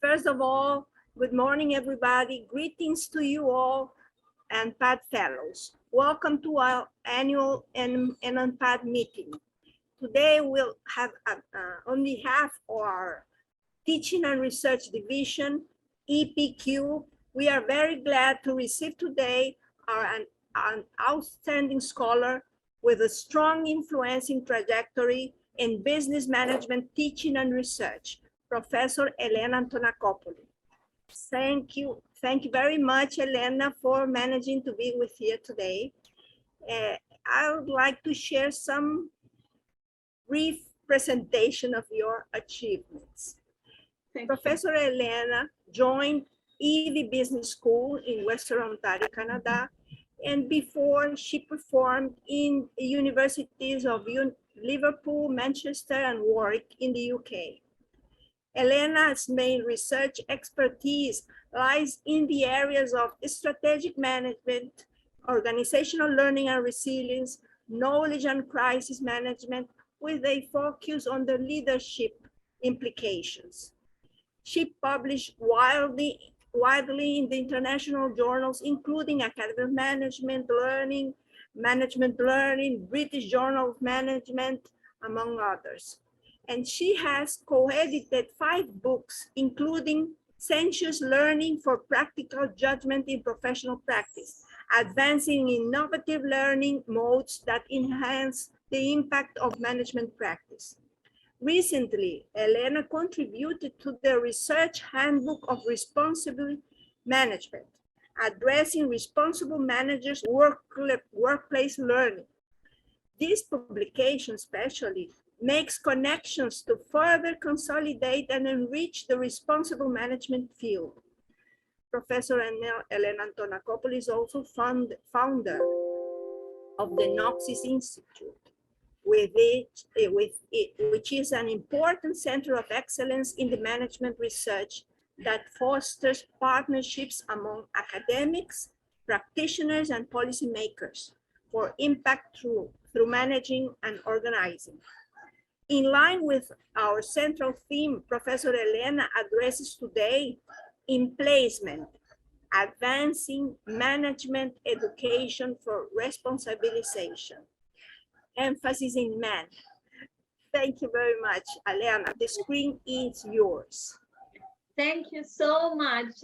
First of all, good morning, everybody. Greetings to you all, ANPAD fellows. Welcome to our annual ANPAD meeting. Today, we'll have only half our Teaching and Research Division, EPQ. We are very glad to receive today an outstanding scholar with a strong influencing trajectory in business management, teaching and research, Professor Elena Antonacopoulou. Thank you very much, Elena, for managing to be with here today. I would like to share some brief presentation of your achievements. Professor Elena joined Ivey Business School in Western Ontario, Canada, and before she performed in the universities of Liverpool, Manchester, and Warwick in the UK. Elena's main research expertise lies in the areas of strategic management, organizational learning and resilience, knowledge and crisis management, with a focus on the leadership implications. She published widely in the international journals, including Academy of Management Learning, British Journal of Management, among others. And she has co-edited 5 books, including Sensuous Learning for Practical Judgment in Professional Practice, Advancing Innovative Learning Modes that Enhance the Impact of Management Practice. Recently, Elena contributed to the Research Handbook of Responsible Management, addressing responsible managers' workplace learning. This publication especially makes connections to further consolidate and enrich the responsible management field. Professor Elena Antonacopoulou is also founder of the Noxis Institute, which is an important center of excellence in the management research that fosters partnerships among academics, practitioners, and policymakers for impact through managing and organizing. In line with our central theme, Professor Elena addresses today Emplacement-Advancing management education for responsibilization. Emphasis in man. Thank you very much, Elena. The screen is yours. Thank you so much,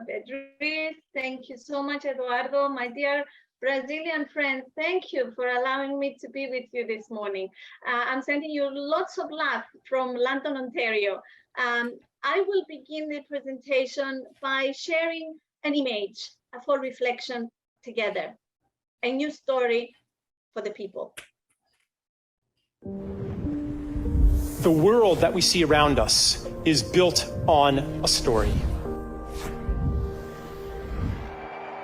Beatriz. Thank you so much, Eduardo. My dear Brazilian friends, thank you for allowing me to be with you this morning. I'm sending you lots of love from London, Ontario. I will begin the presentation by sharing an image for reflection together, a new story for the people. The world that we see around us is built on a story.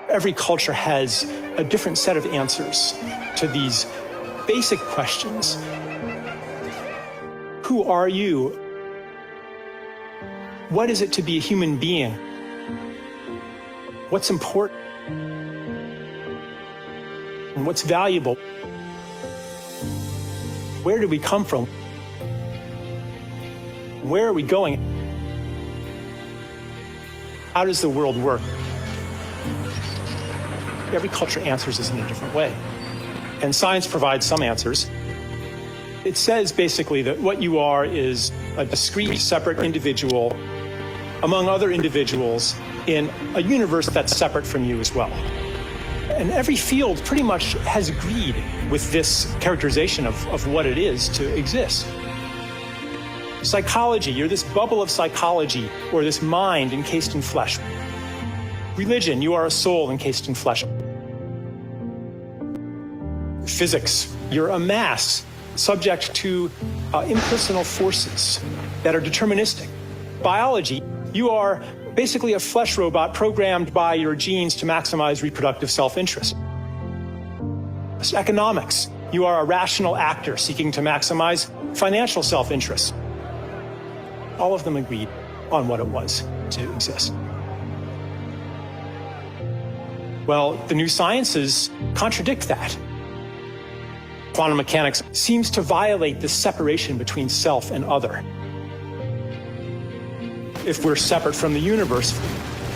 Every culture has a different set of answers to these basic questions. Who are you? What is it to be a human being? What's important? And what's valuable? Where did we come from? Where are we going? How does the world work? Every culture answers this in a different way. And science provides some answers. It says basically that what you are is a discrete, separate individual among other individuals in a universe that's separate from you as well. And every field pretty much has agreed with this characterization of what it is to exist. Psychology, you're this bubble of psychology, or this mind encased in flesh. Religion, you are a soul encased in flesh. Physics, you're a mass subject to impersonal forces that are deterministic. Biology, you are basically a flesh robot programmed by your genes to maximize reproductive self-interest. Economics, you are a rational actor seeking to maximize financial self-interest. All of them agreed on what it was to exist. Well, the new sciences contradict that. Quantum mechanics seems to violate the separation between self and other. if we're separate from the universe,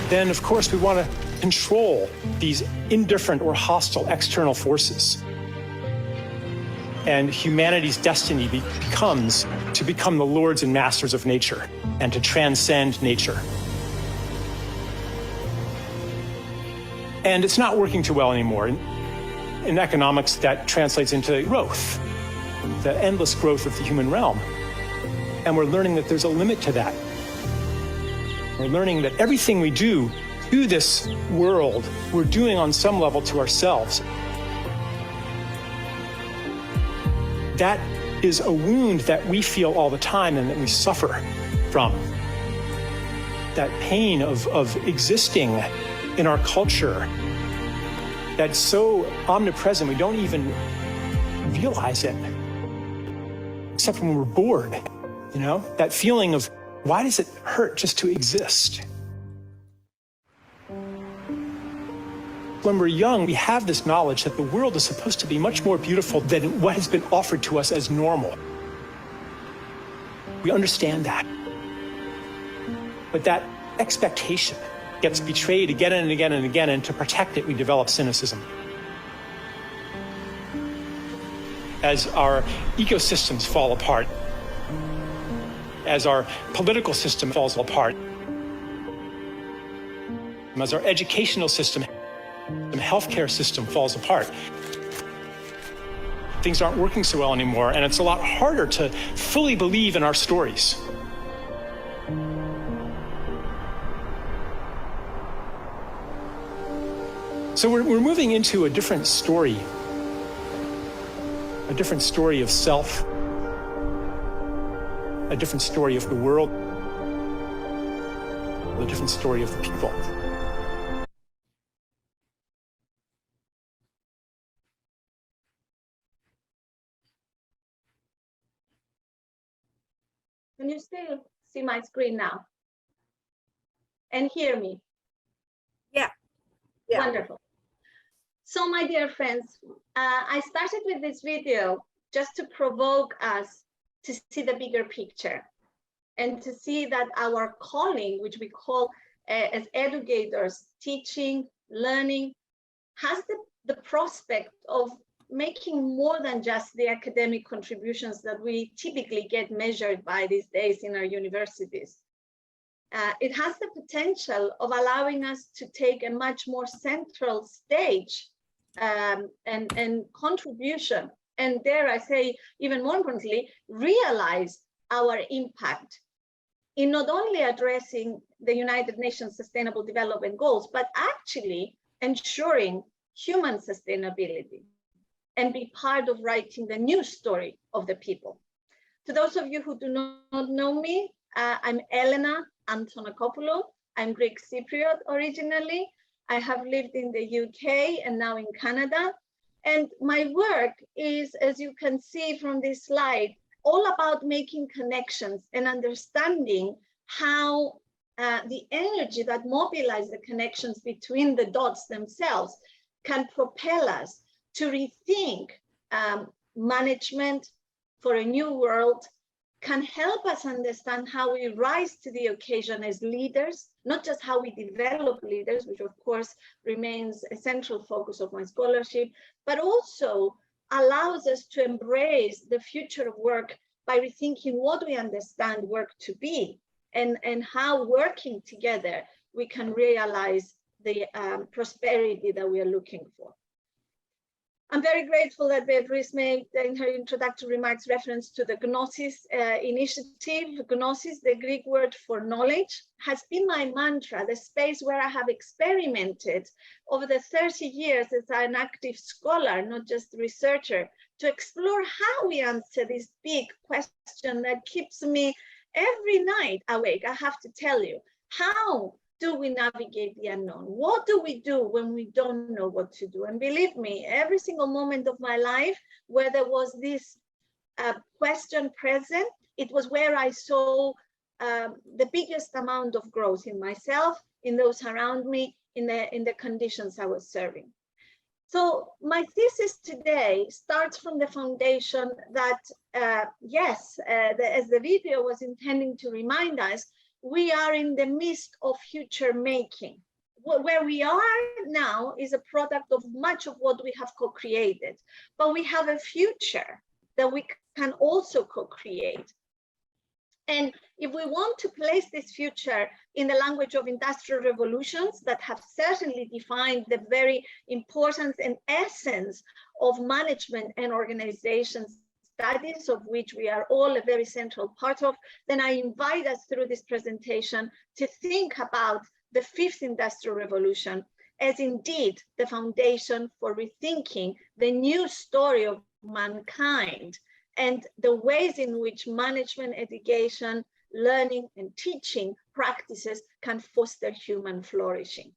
then of course we want to control these indifferent or hostile external forces. And humanity's destiny becomes to become the lords and masters of nature and to transcend nature. And it's not working too well anymore. In economics, that translates into growth, the endless growth of the human realm. And we're learning that there's a limit to that. We're learning that everything we do to this world, we're doing on some level to ourselves. That is a wound that we feel all the time and that we suffer from. That pain of existing in our culture that's so omnipresent we don't even realize it, except when we're bored, you know? That feeling of, why does it hurt just to exist? When we're young, we have this knowledge that the world is supposed to be much more beautiful than what has been offered to us as normal. We understand that. But that expectation gets betrayed again and again and again, and to protect it, we develop cynicism. As our ecosystems fall apart, as our political system falls apart, as our educational system and healthcare system falls apart, things aren't working so well anymore, and it's a lot harder to fully believe in our stories. So we're moving into a different story of self, a different story of the world, a different story of the people. Can you still see my screen now and hear me? Yeah. Wonderful. So my dear friends, I started with this video just to provoke us to see the bigger picture and to see that our calling, which we call as educators, teaching, learning, has the prospect of making more than just the academic contributions that we typically get measured by these days in our universities. It has the potential of allowing us to take a much more central stage and contribution, and dare I say, even more importantly, realize our impact in not only addressing the United Nations Sustainable Development Goals, but actually ensuring human sustainability and be part of writing the new story of the people. To those of you who do not know me, I'm Elena Antonacopoulou. I'm Greek Cypriot originally. I have lived in the UK and now in Canada. And my work is, as you can see from this slide, all about making connections and understanding how the energy that mobilizes the connections between the dots themselves can propel us to rethink management for a new world, can help us understand how we rise to the occasion as leaders, not just how we develop leaders, which of course remains a central focus of my scholarship, but also allows us to embrace the future of work by rethinking what we understand work to be and how working together we can realize the prosperity that we are looking for. I'm very grateful that Beatrice made in her introductory remarks reference to the Gnosis initiative. Gnosis, the Greek word for knowledge, has been my mantra, the space where I have experimented over the 30 years as an active scholar, not just researcher, to explore how we answer this big question that keeps me every night awake. I have to tell you, how do we navigate the unknown? What do we do when we don't know what to do? And believe me, every single moment of my life where there was this question present, it was where I saw the biggest amount of growth in myself, in those around me, in the conditions I was serving. So my thesis today starts from the foundation that, yes, as the video was intending to remind us, we are in the midst of future making. Where we are now is a product of much of what we have co-created, but we have a future that we can also co-create. And if we want to place this future in the language of industrial revolutions that have certainly defined the very importance and essence of management and organization studies, of which we are all a very central part of, then I invite us through this presentation to think about the fifth industrial revolution as indeed the foundation for rethinking the new story of mankind and the ways in which management, education, learning, and teaching practices can foster human flourishing.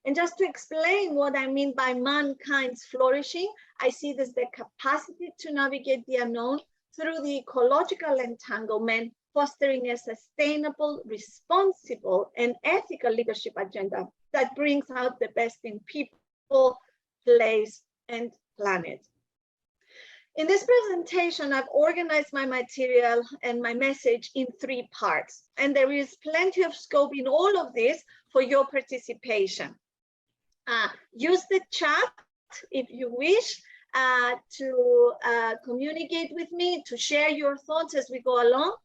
And just to explain what I mean by mankind's flourishing, I see this the capacity to navigate the unknown through the ecological entanglement, fostering a sustainable, responsible, and ethical leadership agenda that brings out the best in people, place, and planet. In this presentation, I've organized my material and my message in 3 parts, and there is plenty of scope in all of this for your participation. Use the chat if you wish to communicate with me, to share your thoughts as we go along.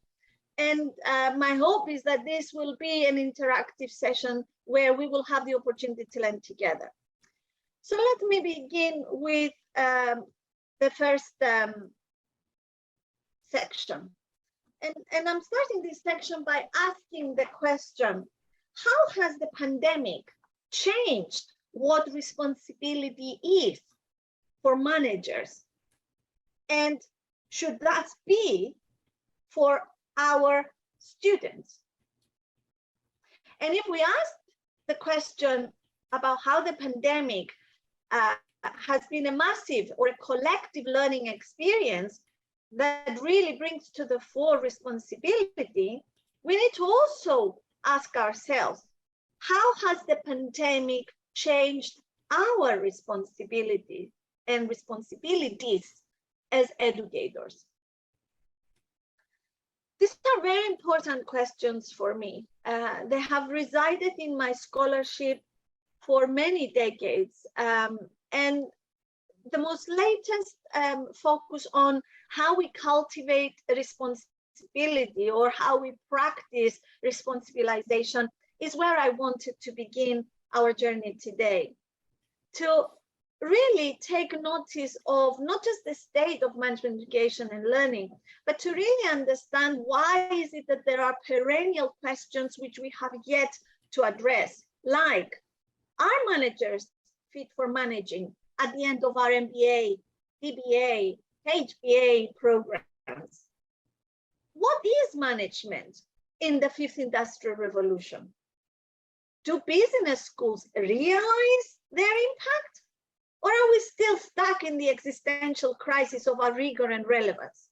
And my hope is that this will be an interactive session where we will have the opportunity to learn together. So let me begin with the first section. And I'm starting this section by asking the question, how has the pandemic changed what responsibility is for managers? And should that be for our students? And if we ask the question about how the pandemic has been a massive or a collective learning experience that really brings to the fore responsibility, we need to also ask ourselves, how has the pandemic changed our responsibility and responsibilities as educators? These are very important questions for me. They have resided in my scholarship for many decades. And the most latest focus on how we cultivate responsibility or how we practice responsibilization is where I wanted to begin our journey today. To really take notice of not just the state of management, education, and learning, but to really understand why is it that there are perennial questions which we have yet to address, like, are managers fit for managing at the end of our MBA, DBA, HBA programs? What is management in the fifth industrial revolution? Do business schools realize their impact? Or are we still stuck in the existential crisis of our rigor and relevance?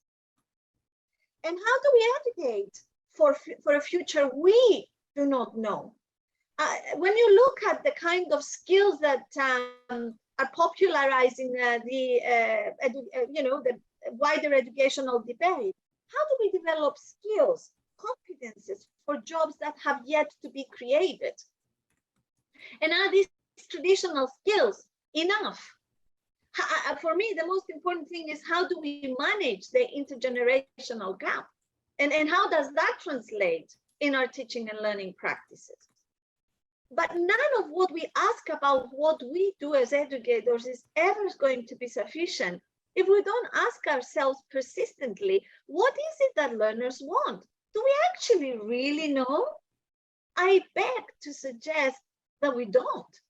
And how do we educate for a future we do not know? When you look at the kind of skills that are popularizing the wider educational debate, how do we develop skills, competences for jobs that have yet to be created? And are these traditional skills enough? For me, the most important thing is, how do we manage the intergenerational gap? And how does that translate in our teaching and learning practices? But none of what we ask about what we do as educators is ever going to be sufficient if we don't ask ourselves persistently, what is it that learners want? Do we actually really know? I beg to suggest that we don't,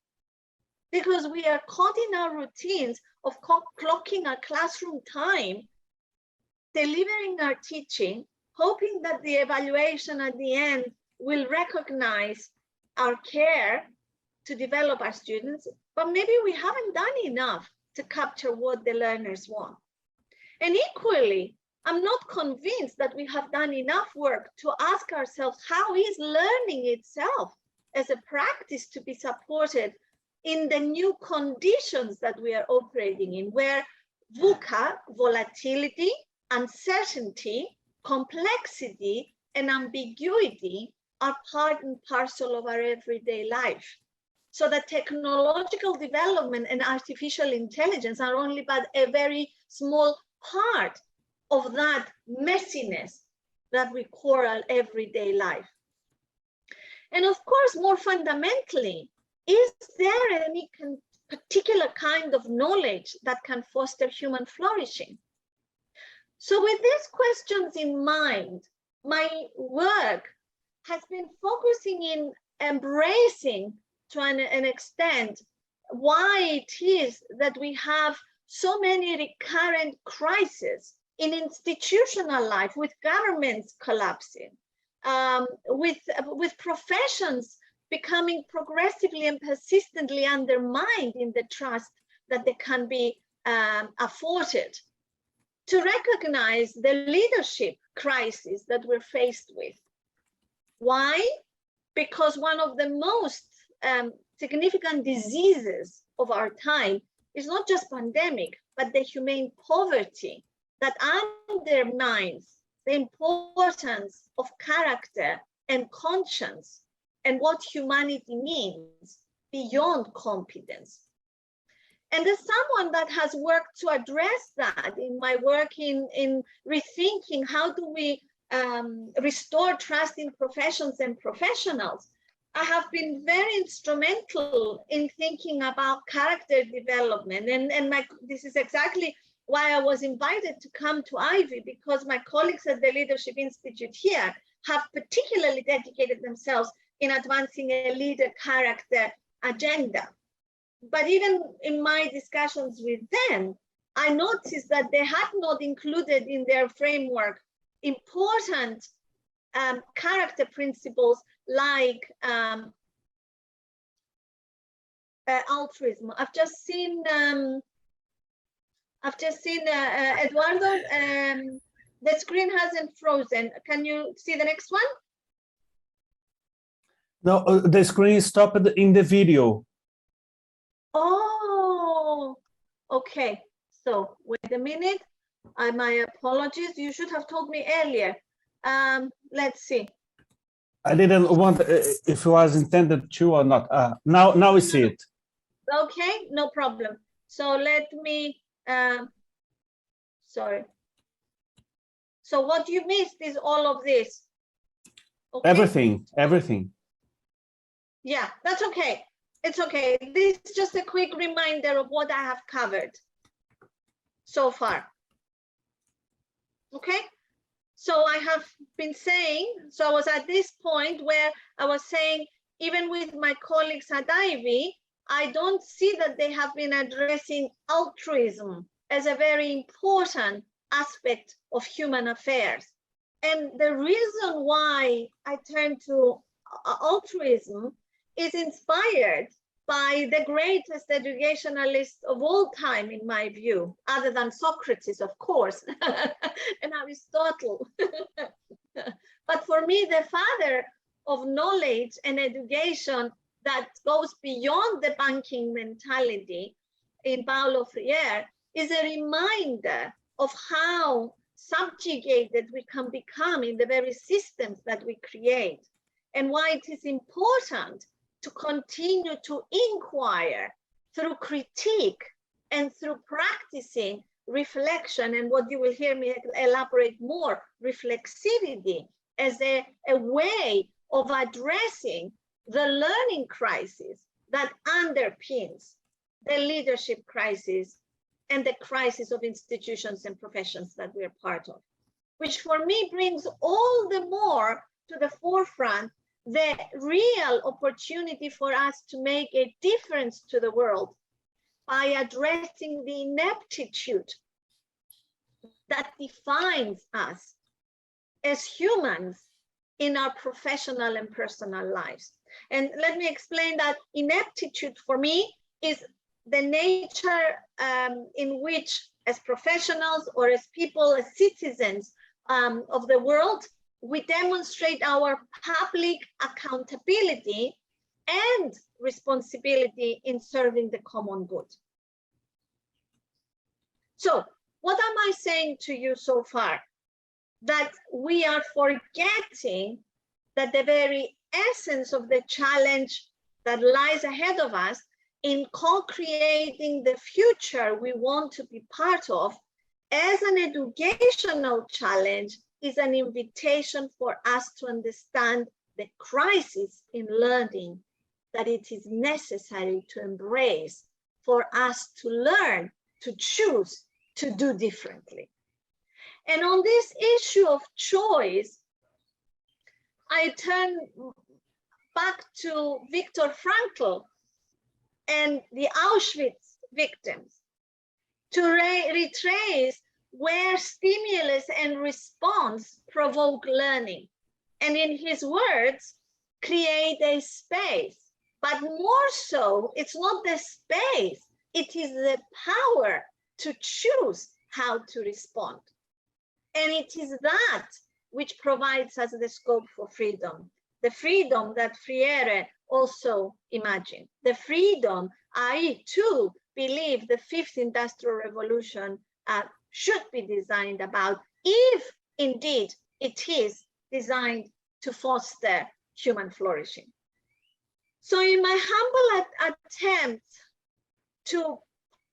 because we are caught in our routines of clocking our classroom time, delivering our teaching, hoping that the evaluation at the end will recognize our care to develop our students, but maybe we haven't done enough to capture what the learners want. And equally, I'm not convinced that we have done enough work to ask ourselves, how is learning itself as a practice to be supported in the new conditions that we are operating in, where VUCA, volatility, uncertainty, complexity, and ambiguity are part and parcel of our everyday life. So the technological development and artificial intelligence are only but a very small part of that messiness that we call our everyday life. And of course, more fundamentally, is there any particular kind of knowledge that can foster human flourishing? So with these questions in mind, my work has been focusing in embracing to an extent why it is that we have so many recurrent crises in institutional life, with governments collapsing, with professions becoming progressively and persistently undermined in the trust that they can be afforded, to recognize the leadership crisis that we're faced with. Why? Because one of the most significant diseases of our time is not just pandemic, but the humane poverty that undermines the importance of character and conscience and what humanity means beyond competence. And as someone that has worked to address that in my work in rethinking how do we restore trust in professions and professionals, I have been very instrumental in thinking about character development. And this is exactly why I was invited to come to Ivey, because my colleagues at the Leadership Institute here have particularly dedicated themselves in advancing a leader character agenda. But even in my discussions with them, I noticed that they had not included in their framework important character principles like altruism. I've just seen Eduardo, the screen hasn't frozen. Can you see the next one? No, the screen stopped in the video. Oh, okay. So wait a minute. My apologies. You should have told me earlier. Let's see. I didn't want if it was intended to or not. Now we see it. Okay, no problem. So let me. Sorry. So what you missed is all of this. Okay? Everything. Yeah, that's okay. It's okay. This is just a quick reminder of what I have covered so far. Okay, so I have been saying, so I was at this point where I was saying, even with my colleagues at Ivey, I don't see that they have been addressing altruism as a very important aspect of human affairs. And the reason why I turn to altruism is inspired by the greatest educationalist of all time, in my view, other than Socrates, of course, and Aristotle. But for me, the father of knowledge and education that goes beyond the banking mentality in Paulo Freire is a reminder of how subjugated we can become in the very systems that we create, and why it is important to continue to inquire through critique and through practicing reflection, and what you will hear me elaborate more, reflexivity, as a way of addressing the learning crisis that underpins the leadership crisis and the crisis of institutions and professions that we're part of, which for me brings all the more to the forefront the real opportunity for us to make a difference to the world by addressing the ineptitude that defines us as humans in our professional and personal lives. And let me explain that ineptitude for me is the nature in which, as professionals or as people, as citizens of the world, we demonstrate our public accountability and responsibility in serving the common good. So what am I saying to you so far? That we are forgetting that the very essence of the challenge that lies ahead of us in co-creating the future we want to be part of as an educational challenge is an invitation for us to understand the crisis in learning that it is necessary to embrace for us to learn, to choose, to do differently. And on this issue of choice, I turn back to Viktor Frankl and the Auschwitz victims to retrace where stimulus and response provoke learning. And in his words, create a space. But more so, it's not the space, it is the power to choose how to respond. And it is that which provides us the scope for freedom, the freedom that Freire also imagined. The freedom I too believe the fifth industrial revolution should be designed about, if indeed it is designed to foster human flourishing. So in my humble attempt to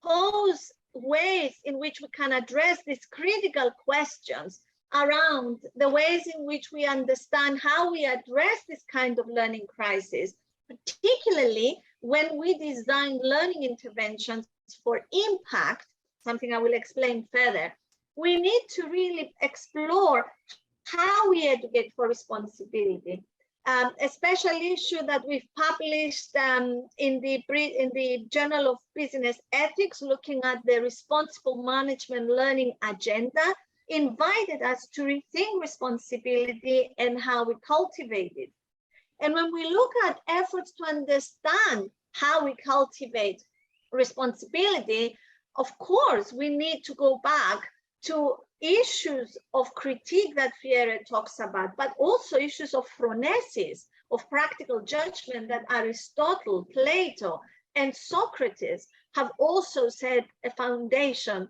pose ways in which we can address these critical questions around the ways in which we understand how we address this kind of learning crisis, particularly when we design learning interventions for impact, something I will explain further, we need to really explore how we educate for responsibility. A special issue that we've published in the Journal of Business Ethics, looking at the responsible management learning agenda, invited us to rethink responsibility and how we cultivate it. And when we look at efforts to understand how we cultivate responsibility, of course, we need to go back to issues of critique that Freire talks about, but also issues of phronesis, of practical judgment that Aristotle, Plato, and Socrates have also set a foundation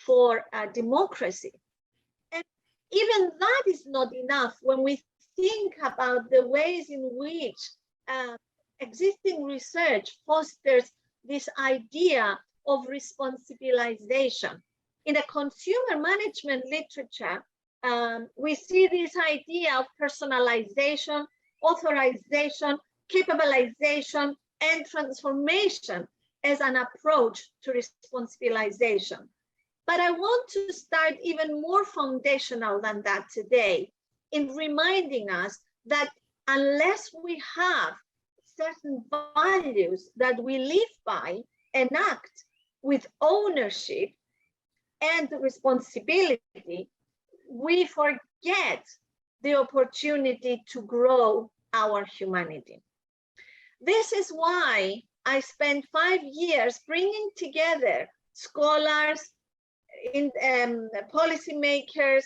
for democracy. And even that is not enough when we think about the ways in which existing research fosters this idea of responsibilization. In the consumer management literature, we see this idea of personalization, authorization, capabilization, and transformation as an approach to responsibilization. But I want to start even more foundational than that today in reminding us that unless we have certain values that we live by and act with ownership and responsibility, we forget the opportunity to grow our humanity. This is why I spent 5 years bringing together scholars, policymakers,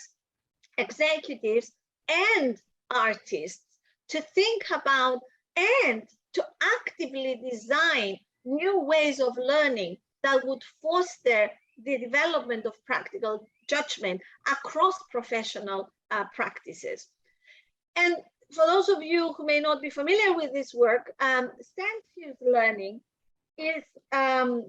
executives, and artists to think about and to actively design new ways of learning that would foster the development of practical judgment across professional practices. And for those of you who may not be familiar with this work, sense-use learning is that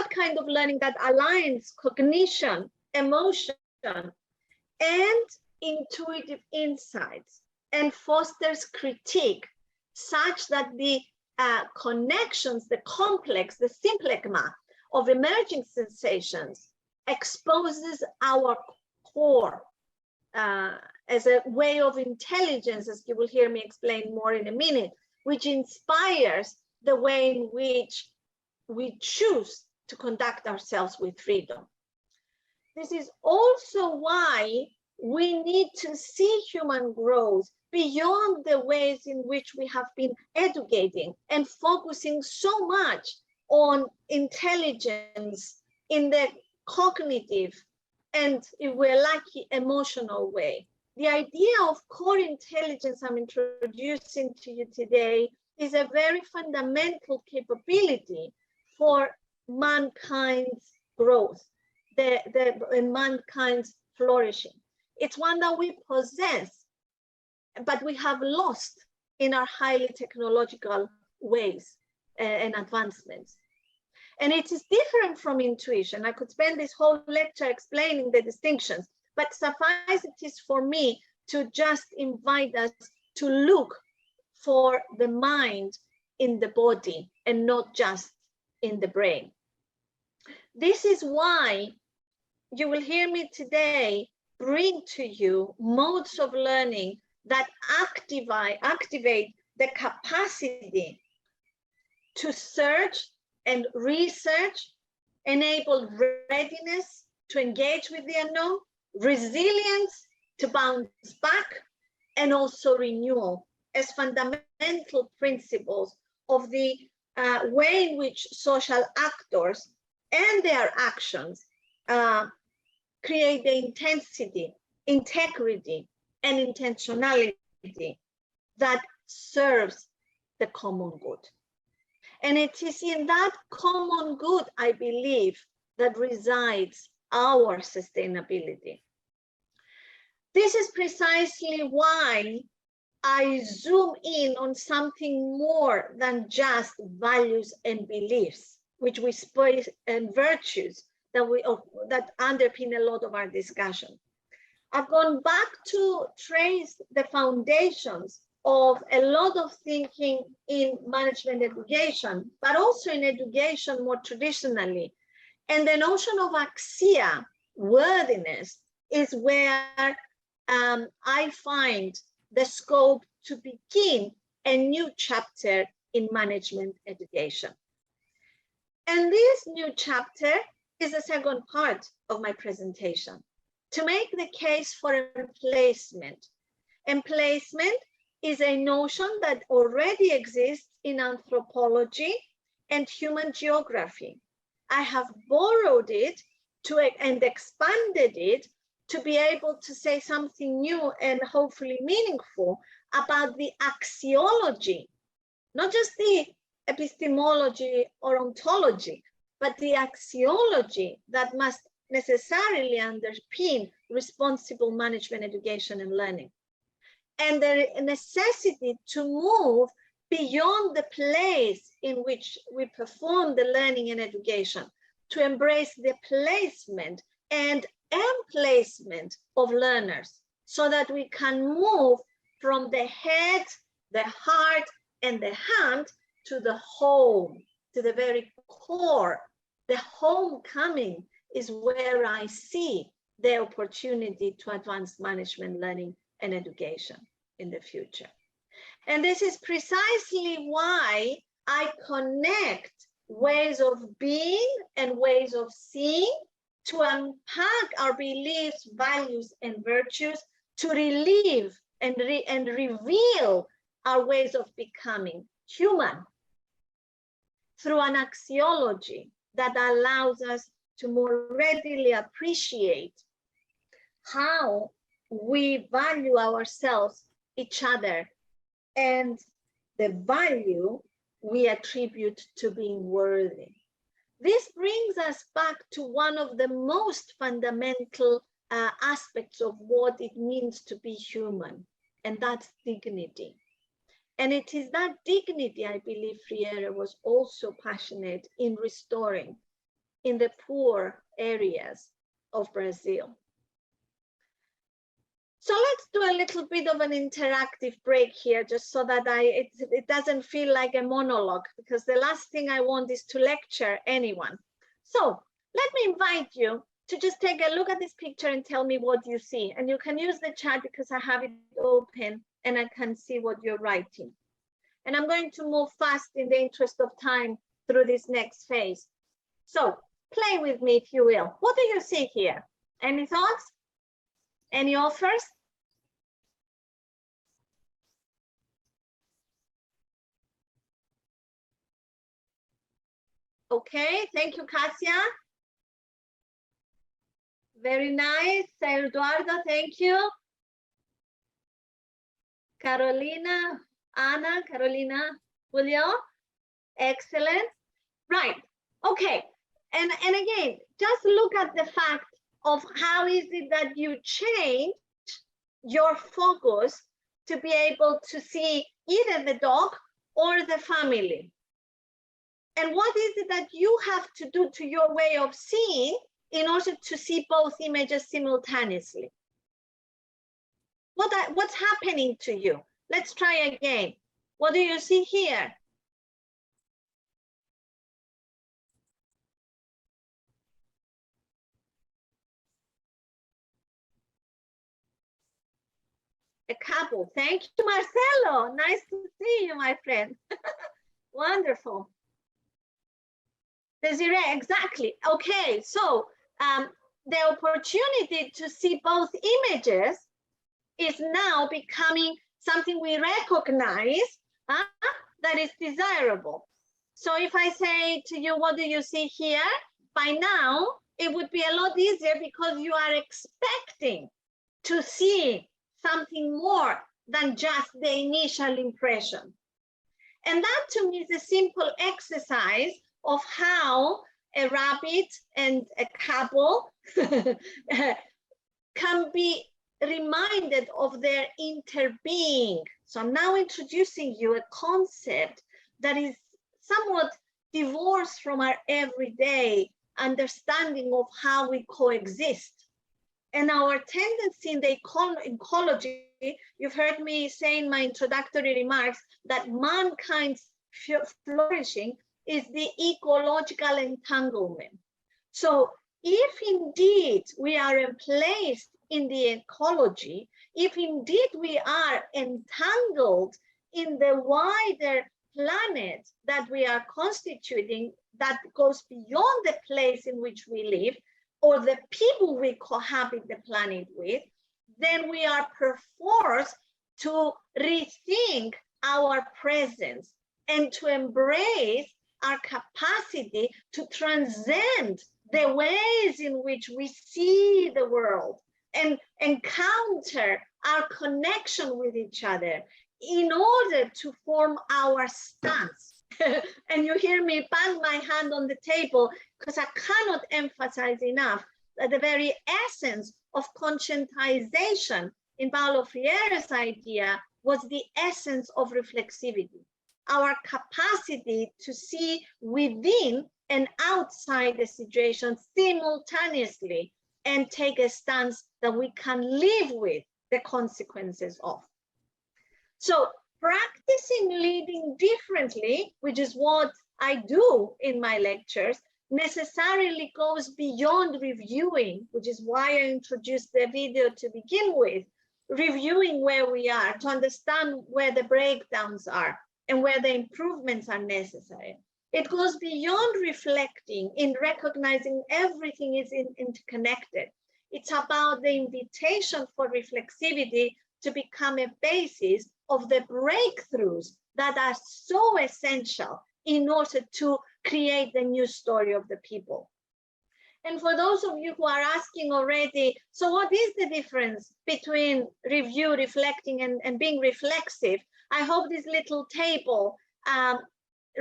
kind of learning that aligns cognition, emotion, and intuitive insights and fosters critique such that the connections, the complex, the symplegma of emerging sensations exposes our core as a way of intelligence, as you will hear me explain more in a minute, which inspires the way in which we choose to conduct ourselves with freedom. This is also why we need to see human growth beyond the ways in which we have been educating and focusing so much on intelligence in the cognitive and, if we're lucky, emotional way. The idea of core intelligence I'm introducing to you today is a very fundamental capability for mankind's growth, and mankind's flourishing. It's one that we possess but we have lost in our highly technological ways and advancements. And it is different from intuition. I could spend this whole lecture explaining the distinctions, but suffice it is for me to just invite us to look for the mind in the body and not just in the brain. This is why you will hear me today bring to you modes of learning that activate the capacity to search and research, enable readiness to engage with the unknown, resilience to bounce back, and also renewal as fundamental principles of the way in which social actors and their actions create the intensity, integrity, and intentionality that serves the common good. And it is in that common good, I believe, that resides our sustainability. This is precisely why I zoom in on something more than just values and beliefs, which we spoke, and virtues that underpin a lot of our discussion. I've gone back to trace the foundations of a lot of thinking in management education, but also in education more traditionally. And the notion of axia, worthiness, is where I find the scope to begin a new chapter in management education. And this new chapter is the second part of my presentation, to make the case for emplacement. Emplacement is a notion that already exists in anthropology and human geography. I have borrowed it and expanded it to be able to say something new and hopefully meaningful about the axiology, not just the epistemology or ontology, but the axiology that must necessarily underpin responsible management, education, and learning. And the necessity to move beyond the place in which we perform the learning and education, to embrace the placement and emplacement of learners, so that we can move from the head, the heart, and the hand to the home, to the very core. The homecoming is where I see the opportunity to advance management, learning, and education in the future. And this is precisely why I connect ways of being and ways of seeing to unpack our beliefs, values, and virtues, to relieve and reveal our ways of becoming human through an axiology that allows us to more readily appreciate how we value ourselves, each other, and the value we attribute to being worthy. This brings us back to one of the most fundamental aspects of what it means to be human, and that's dignity. And it is that dignity, I believe, Freire was also passionate in restoring in the poor areas of Brazil. So let's do a little bit of an interactive break here, just so that it doesn't feel like a monologue, because the last thing I want is to lecture anyone. So let me invite you to just take a look at this picture and tell me what you see. And you can use the chat because I have it open and I can see what you're writing. And I'm going to move fast in the interest of time through this next phase. So play with me, if you will. What do you see here? Any thoughts? Any offers? Okay, thank you, Kasia. Very nice. Eduardo, thank you. Carolina, Anna, Carolina, Julio, excellent. Right, okay. And again, just look at the fact of how is it that you change your focus to be able to see either the dog or the family. And what is it that you have to do to your way of seeing in order to see both images simultaneously? What's happening to you? Let's try again. What do you see here? A couple. Thank you, Marcelo. Nice to see you, my friend. Wonderful. Desiree, exactly. Okay, so the opportunity to see both images is now becoming something we recognize that is desirable. So if I say to you, what do you see here? By now, it would be a lot easier because you are expecting to see something more than just the initial impression. And that to me is a simple exercise of how a rabbit and a couple can be reminded of their interbeing. So I'm now introducing you a concept that is somewhat divorced from our everyday understanding of how we coexist. And our tendency in the ecology, you've heard me say in my introductory remarks that mankind's flourishing is the ecological entanglement. So if indeed we are placed in the ecology, if indeed we are entangled in the wider planet that we are constituting, that goes beyond the place in which we live, or the people we cohabit the planet with, then we are perforce to rethink our presence and to embrace our capacity to transcend the ways in which we see the world and encounter our connection with each other in order to form our stance. And you hear me bang my hand on the table because I cannot emphasize enough that the very essence of conscientization in Paulo Freire's idea was the essence of reflexivity, our capacity to see within and outside the situation simultaneously and take a stance that we can live with the consequences of. So practicing leading differently, which is what I do in my lectures, necessarily goes beyond reviewing, which is why I introduced the video to begin with, reviewing where we are to understand where the breakdowns are and where the improvements are necessary. It goes beyond reflecting in recognizing everything is interconnected. It's about the invitation for reflexivity to become a basis of the breakthroughs that are so essential in order to create the new story of the people. And for those of you who are asking already, so what is the difference between review, reflecting, and being reflexive? I hope this little table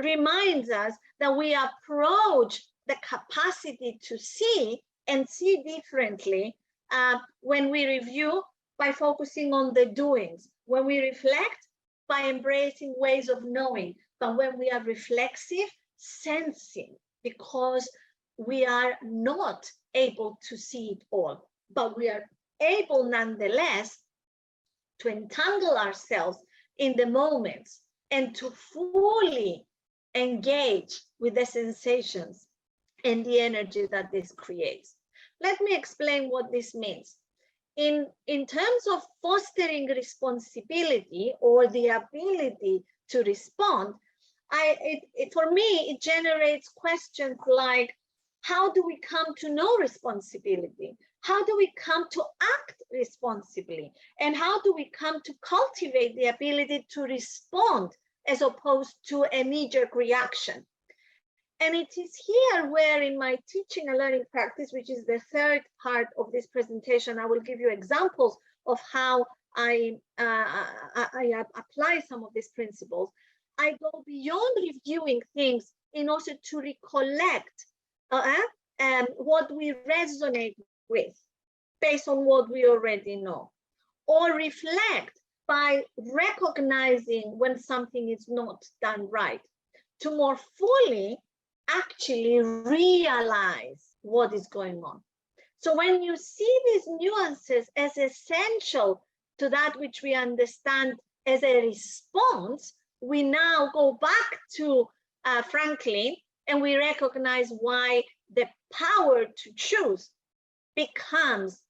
reminds us that we approach the capacity to see and see differently when we review by focusing on the doings, when we reflect by embracing ways of knowing, but when we are reflexive, sensing, because we are not able to see it all, but we are able nonetheless to entangle ourselves in the moments and to fully engage with the sensations and the energy that this creates. Let me explain what this means. In terms of fostering responsibility or the ability to respond, for me, it generates questions like, how do we come to know responsibility? How do we come to act responsibly? And how do we come to cultivate the ability to respond as opposed to a knee-jerk reaction? And it is here where in my teaching and learning practice, which is the third part of this presentation, I will give you examples of how I apply some of these principles. I go beyond reviewing things in order to recollect what we resonate with based on what we already know, or reflect by recognizing when something is not done right, to more fully actually realize what is going on. So when you see these nuances as essential to that which we understand as a response, we now go back to Franklin, and we recognize why the power to choose becomes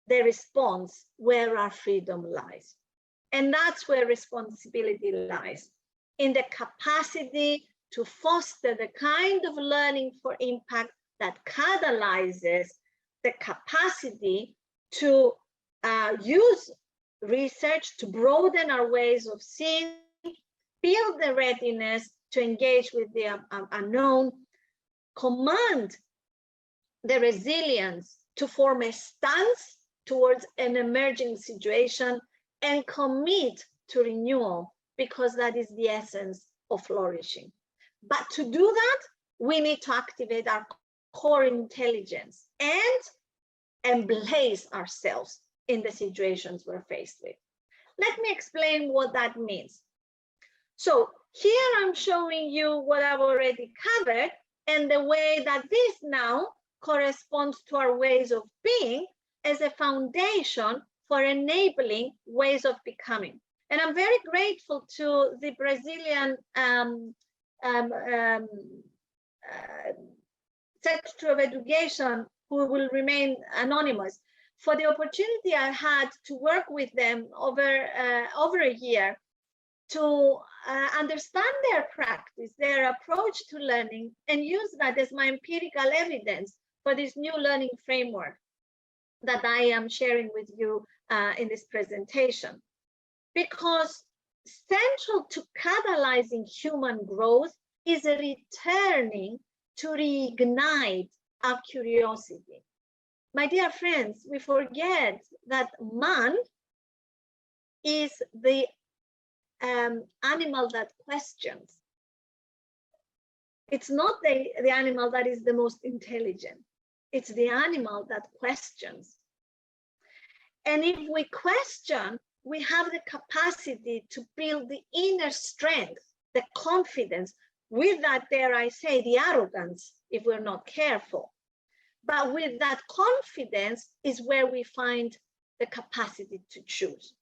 the response where our freedom lies. And that's where responsibility lies, in the capacity to foster the kind of learning for impact that catalyzes the capacity to use research to broaden our ways of seeing, build the readiness to engage with the unknown, command the resilience to form a stance towards an emerging situation, and commit to renewal, because that is the essence of flourishing. But to do that, we need to activate our core intelligence and embrace ourselves in the situations we're faced with. Let me explain what that means. So here I'm showing you what I've already covered, and the way that this now corresponds to our ways of being as a foundation for enabling ways of becoming. And I'm very grateful to the Brazilian Secretary of Education, who will remain anonymous, for the opportunity I had to work with them over a year to understand their practice, their approach to learning, and use that as my empirical evidence for this new learning framework that I am sharing with you in this presentation. Because central to catalyzing human growth is a returning to reignite our curiosity. My dear friends, we forget that man is the animal that questions. It's not the animal that is the most intelligent. It's the animal that questions. And if we question, we have the capacity to build the inner strength, the confidence, with that, dare I say, the arrogance, if we're not careful. But with that confidence is where we find the capacity to choose.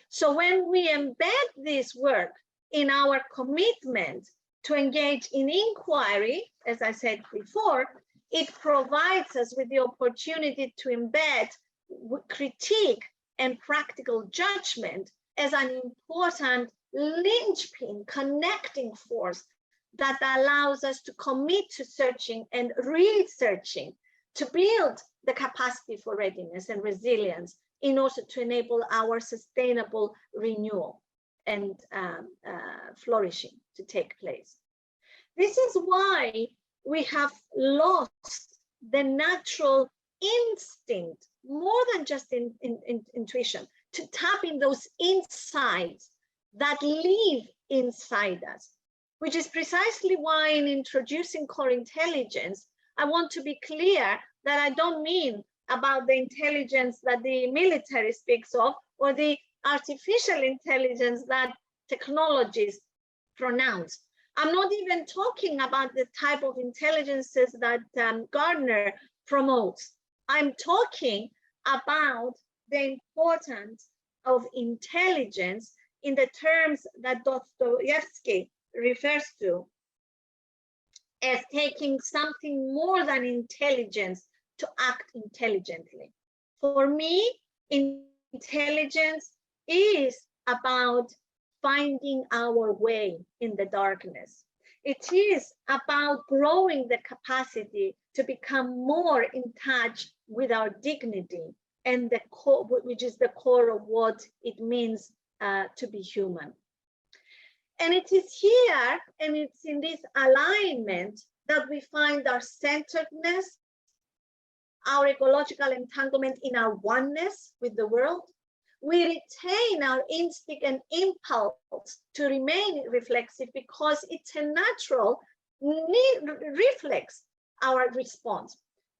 So when we embed this work in our commitment to engage in inquiry, as I said before, it provides us with the opportunity to embed critique and practical judgment as an important linchpin, connecting force that allows us to commit to searching and researching to build the capacity for readiness and resilience in order to enable our sustainable renewal and flourishing to take place. This is why we have lost the natural instinct, more than just intuition, to tap in those insights that live inside us, which is precisely why in introducing core intelligence, I want to be clear that I don't mean about the intelligence that the military speaks of or the artificial intelligence that technologies pronounce. I'm not even talking about the type of intelligences that Gardner promotes. I'm talking about the importance of intelligence in the terms that Dostoevsky refers to as taking something more than intelligence to act intelligently. For me, intelligence is about finding our way in the darkness. It is about growing the capacity to become more in touch with our dignity and the core, which is the core of what it means to be human. And it is here, and it's in this alignment that we find our centeredness, our ecological entanglement in our oneness with the world. We retain our instinct and impulse to remain reflexive because it's a natural reflex, our response.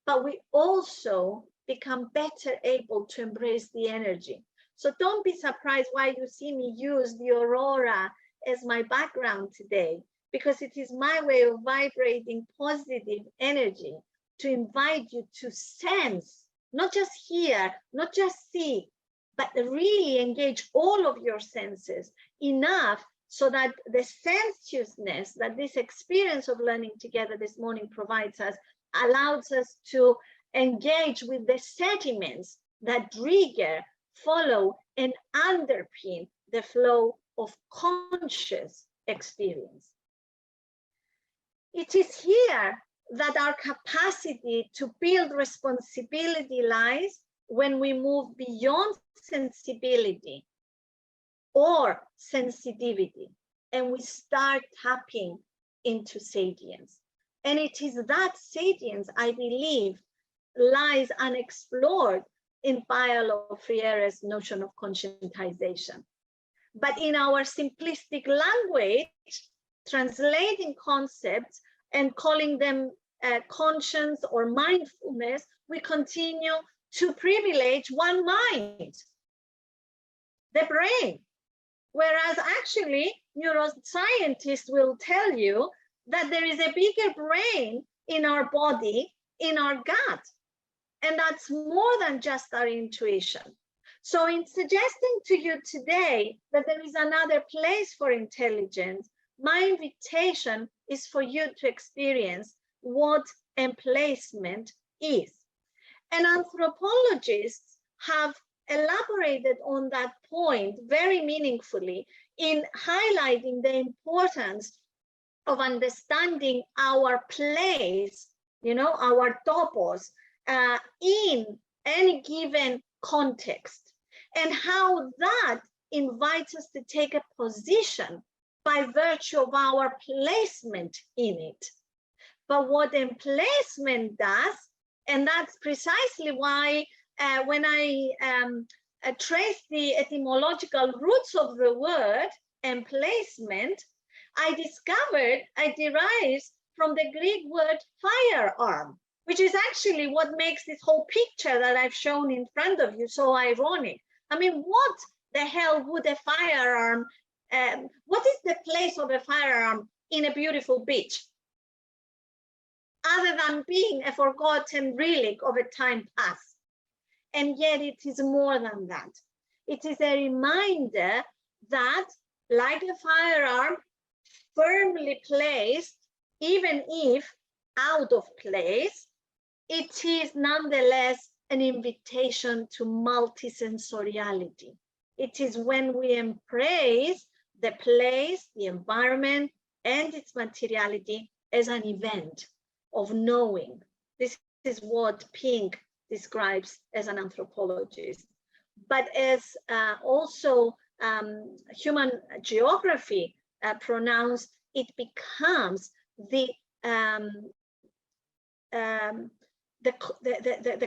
But we also become better able to embrace the energy, So don't be surprised why you see me use the aurora as my background today, because it is my way of vibrating positive energy to invite you to sense, not just hear, not just see, but really engage all of your senses enough so that the sensuousness that this experience of learning together this morning provides us allows us to engage with the sentiments that trigger, follow, and underpin the flow of conscious experience. It is here that our capacity to build responsibility lies when we move beyond sensibility or sensitivity and we start tapping into salience. And it is that salience, I believe, lies unexplored in Paulo Freire's notion of conscientization. But in our simplistic language, translating concepts and calling them conscience or mindfulness, we continue to privilege one mind, the brain. Whereas actually, neuroscientists will tell you that there is a bigger brain in our body, in our gut, and that's more than just our intuition. So in suggesting to you today that there is another place for intelligence, my invitation is for you to experience what emplacement is. And anthropologists have elaborated on that point very meaningfully in highlighting the importance of understanding our place, our topos in any given context, and how that invites us to take a position by virtue of our placement in it. But what emplacement does, and that's precisely why when I trace the etymological roots of the word emplacement, I discovered it derives from the Greek word firearm, which is actually what makes this whole picture that I've shown in front of you so ironic. I mean, what the hell would a firearm, what is the place of a firearm in a beautiful beach? Other than being a forgotten relic of a time past. And yet it is more than that. It is a reminder that, like a firearm, firmly placed, even if out of place, it is nonetheless an invitation to multisensoriality. It is when we embrace the place, the environment, and its materiality as an event of knowing. This is what Pink describes as an anthropologist. But as also human geography pronounced, it becomes the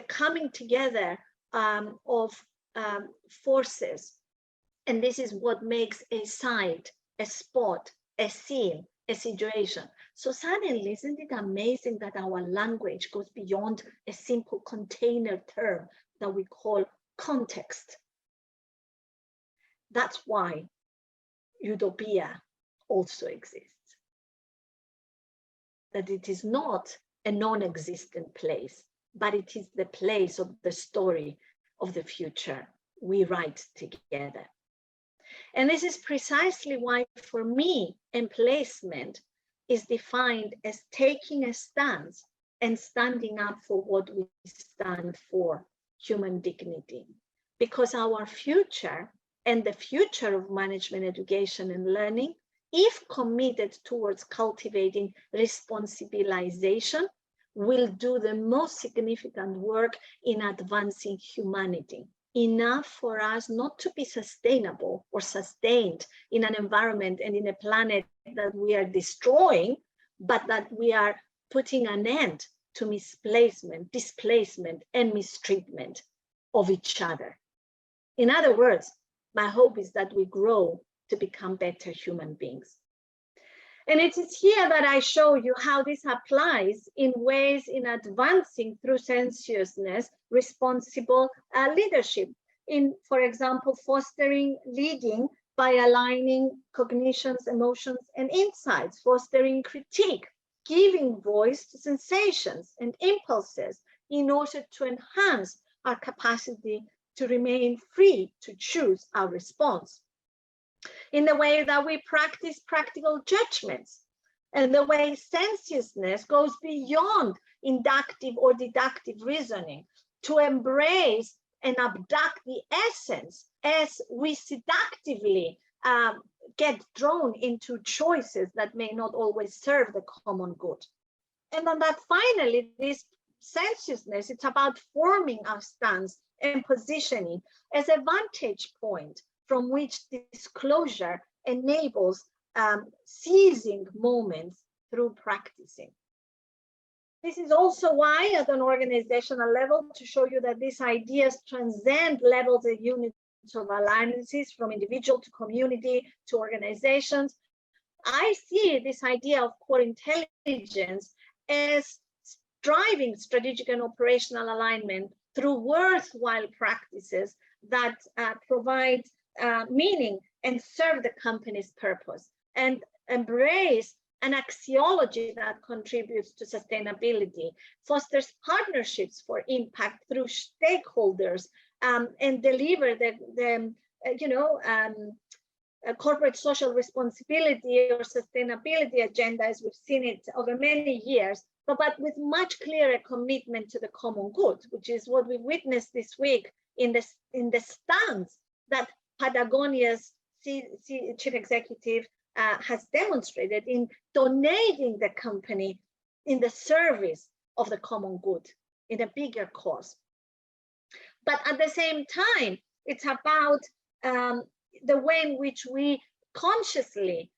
coming together of forces. And this is what makes a site, a spot, a scene, a situation. So suddenly, isn't it amazing that our language goes beyond a simple container term that we call context? That's why utopia also exists. That it is not a non-existent place, but it is the place of the story of the future we write together. And this is precisely why, for me, emplacement is defined as taking a stance and standing up for what we stand for, human dignity. Because our future and the future of management, education, and learning, if committed towards cultivating responsibilization, will do the most significant work in advancing humanity. Enough for us not to be sustainable or sustained in an environment and in a planet that we are destroying, but that we are putting an end to misplacement, displacement, and mistreatment of each other. In other words, my hope is that we grow to become better human beings. And it is here that I show you how this applies in ways in advancing through sensuousness, responsible leadership. in, for example, fostering leading by aligning cognitions, emotions, and insights, fostering critique, giving voice to sensations and impulses in order to enhance our capacity to remain free to choose our response. In the way that we practice practical judgments, and the way sensuousness goes beyond inductive or deductive reasoning to embrace and abduct the essence as we seductively get drawn into choices that may not always serve the common good. And then that finally, this sensuousness, it's about forming our stance and positioning as a vantage point from which disclosure enables seizing moments through practicing. This is also why, at an organizational level, to show you that these ideas transcend levels and units of alliances, from individual to community to organizations, I see this idea of core intelligence as driving strategic and operational alignment through worthwhile practices that provide meaning and serve the company's purpose, and embrace an axiology that contributes to sustainability, fosters partnerships for impact through stakeholders, and deliver the corporate social responsibility or sustainability agenda as we've seen it over many years, but with much clearer commitment to the common good, which is what we witnessed this week in the stance that Patagonia's chief executive has demonstrated in donating the company in the service of the common good, in a bigger cause. But at the same time, it's about the way in which we consciously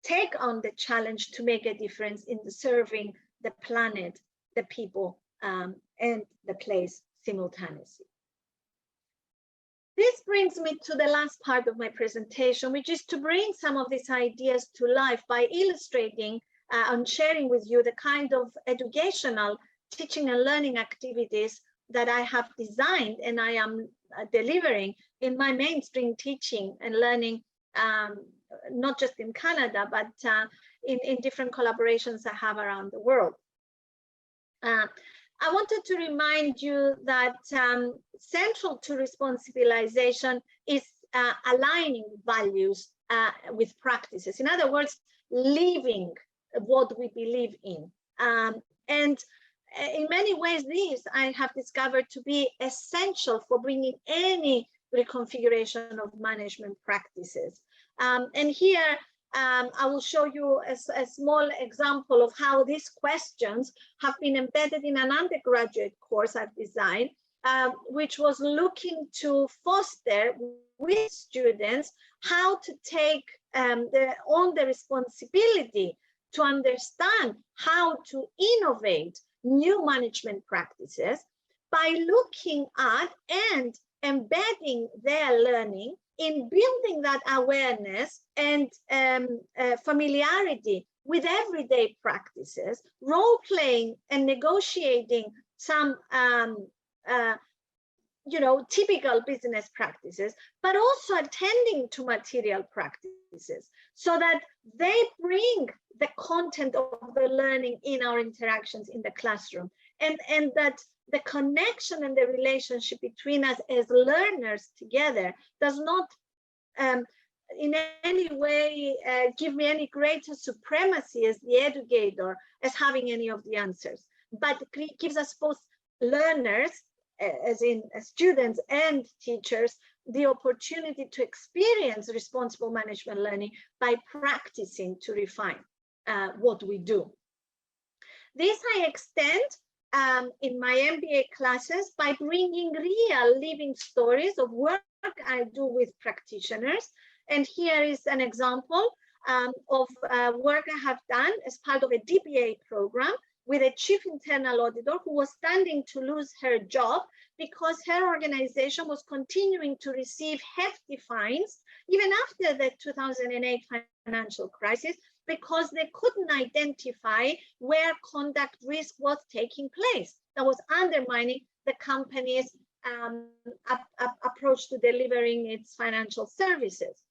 take on the challenge to make a difference in serving the planet, the people, and the place simultaneously. This brings me to the last part of my presentation, which is to bring some of these ideas to life by illustrating and sharing with you the kind of educational teaching and learning activities that I have designed and I am delivering in my mainstream teaching and learning, not just in Canada, but in different collaborations I have around the world. I wanted to remind you that central to responsibilization is aligning values with practices. In other words, living what we believe in. And in many ways, these I have discovered to be essential for bringing any reconfiguration of management practices. And here, I will show you a small example of how these questions have been embedded in an undergraduate course I've designed, which was looking to foster with students how to take on the responsibility to understand how to innovate new management practices by looking at and embedding their learning in building that awareness and familiarity with everyday practices, role-playing and negotiating some typical business practices, but also attending to material practices so that they bring the content of the learning in our interactions in the classroom, and that the connection and the relationship between us as learners together does not in any way give me any greater supremacy as the educator as having any of the answers, but gives us both learners, as in students and teachers, the opportunity to experience responsible management learning by practicing to refine what we do. This I extend in my MBA classes by bringing real living stories of work I do with practitioners. And here is an example of work I have done as part of a DBA program with a chief internal auditor who was standing to lose her job because her organization was continuing to receive hefty fines even after the 2008 financial crisis, because they couldn't identify where conduct risk was taking place that was undermining the company's approach to delivering its financial services.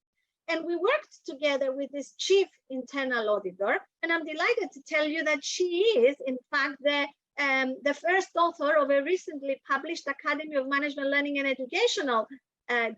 And we worked together with this chief internal auditor, and I'm delighted to tell you that she is, in fact, the first author of a recently published Academy of Management Learning and Educational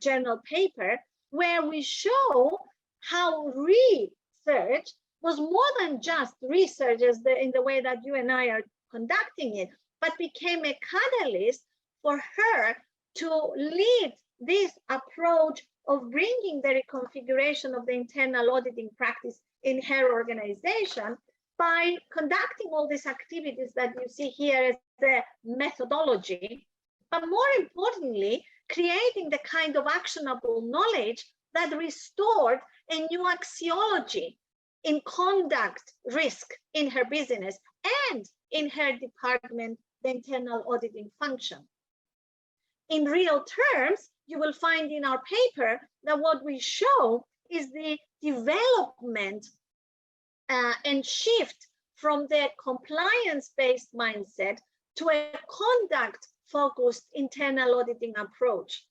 journal paper, where we show how research was more than just research in the way that you and I are conducting it, but became a catalyst for her to lead this approach of bringing the reconfiguration of the internal auditing practice in her organization by conducting all these activities that you see here as the methodology, but more importantly, creating the kind of actionable knowledge that restored a new axiology in conduct risk in her business and in her department, the internal auditing function. In real terms, you will find in our paper that what we show is the development and shift from the compliance-based mindset to a conduct-focused internal auditing approach.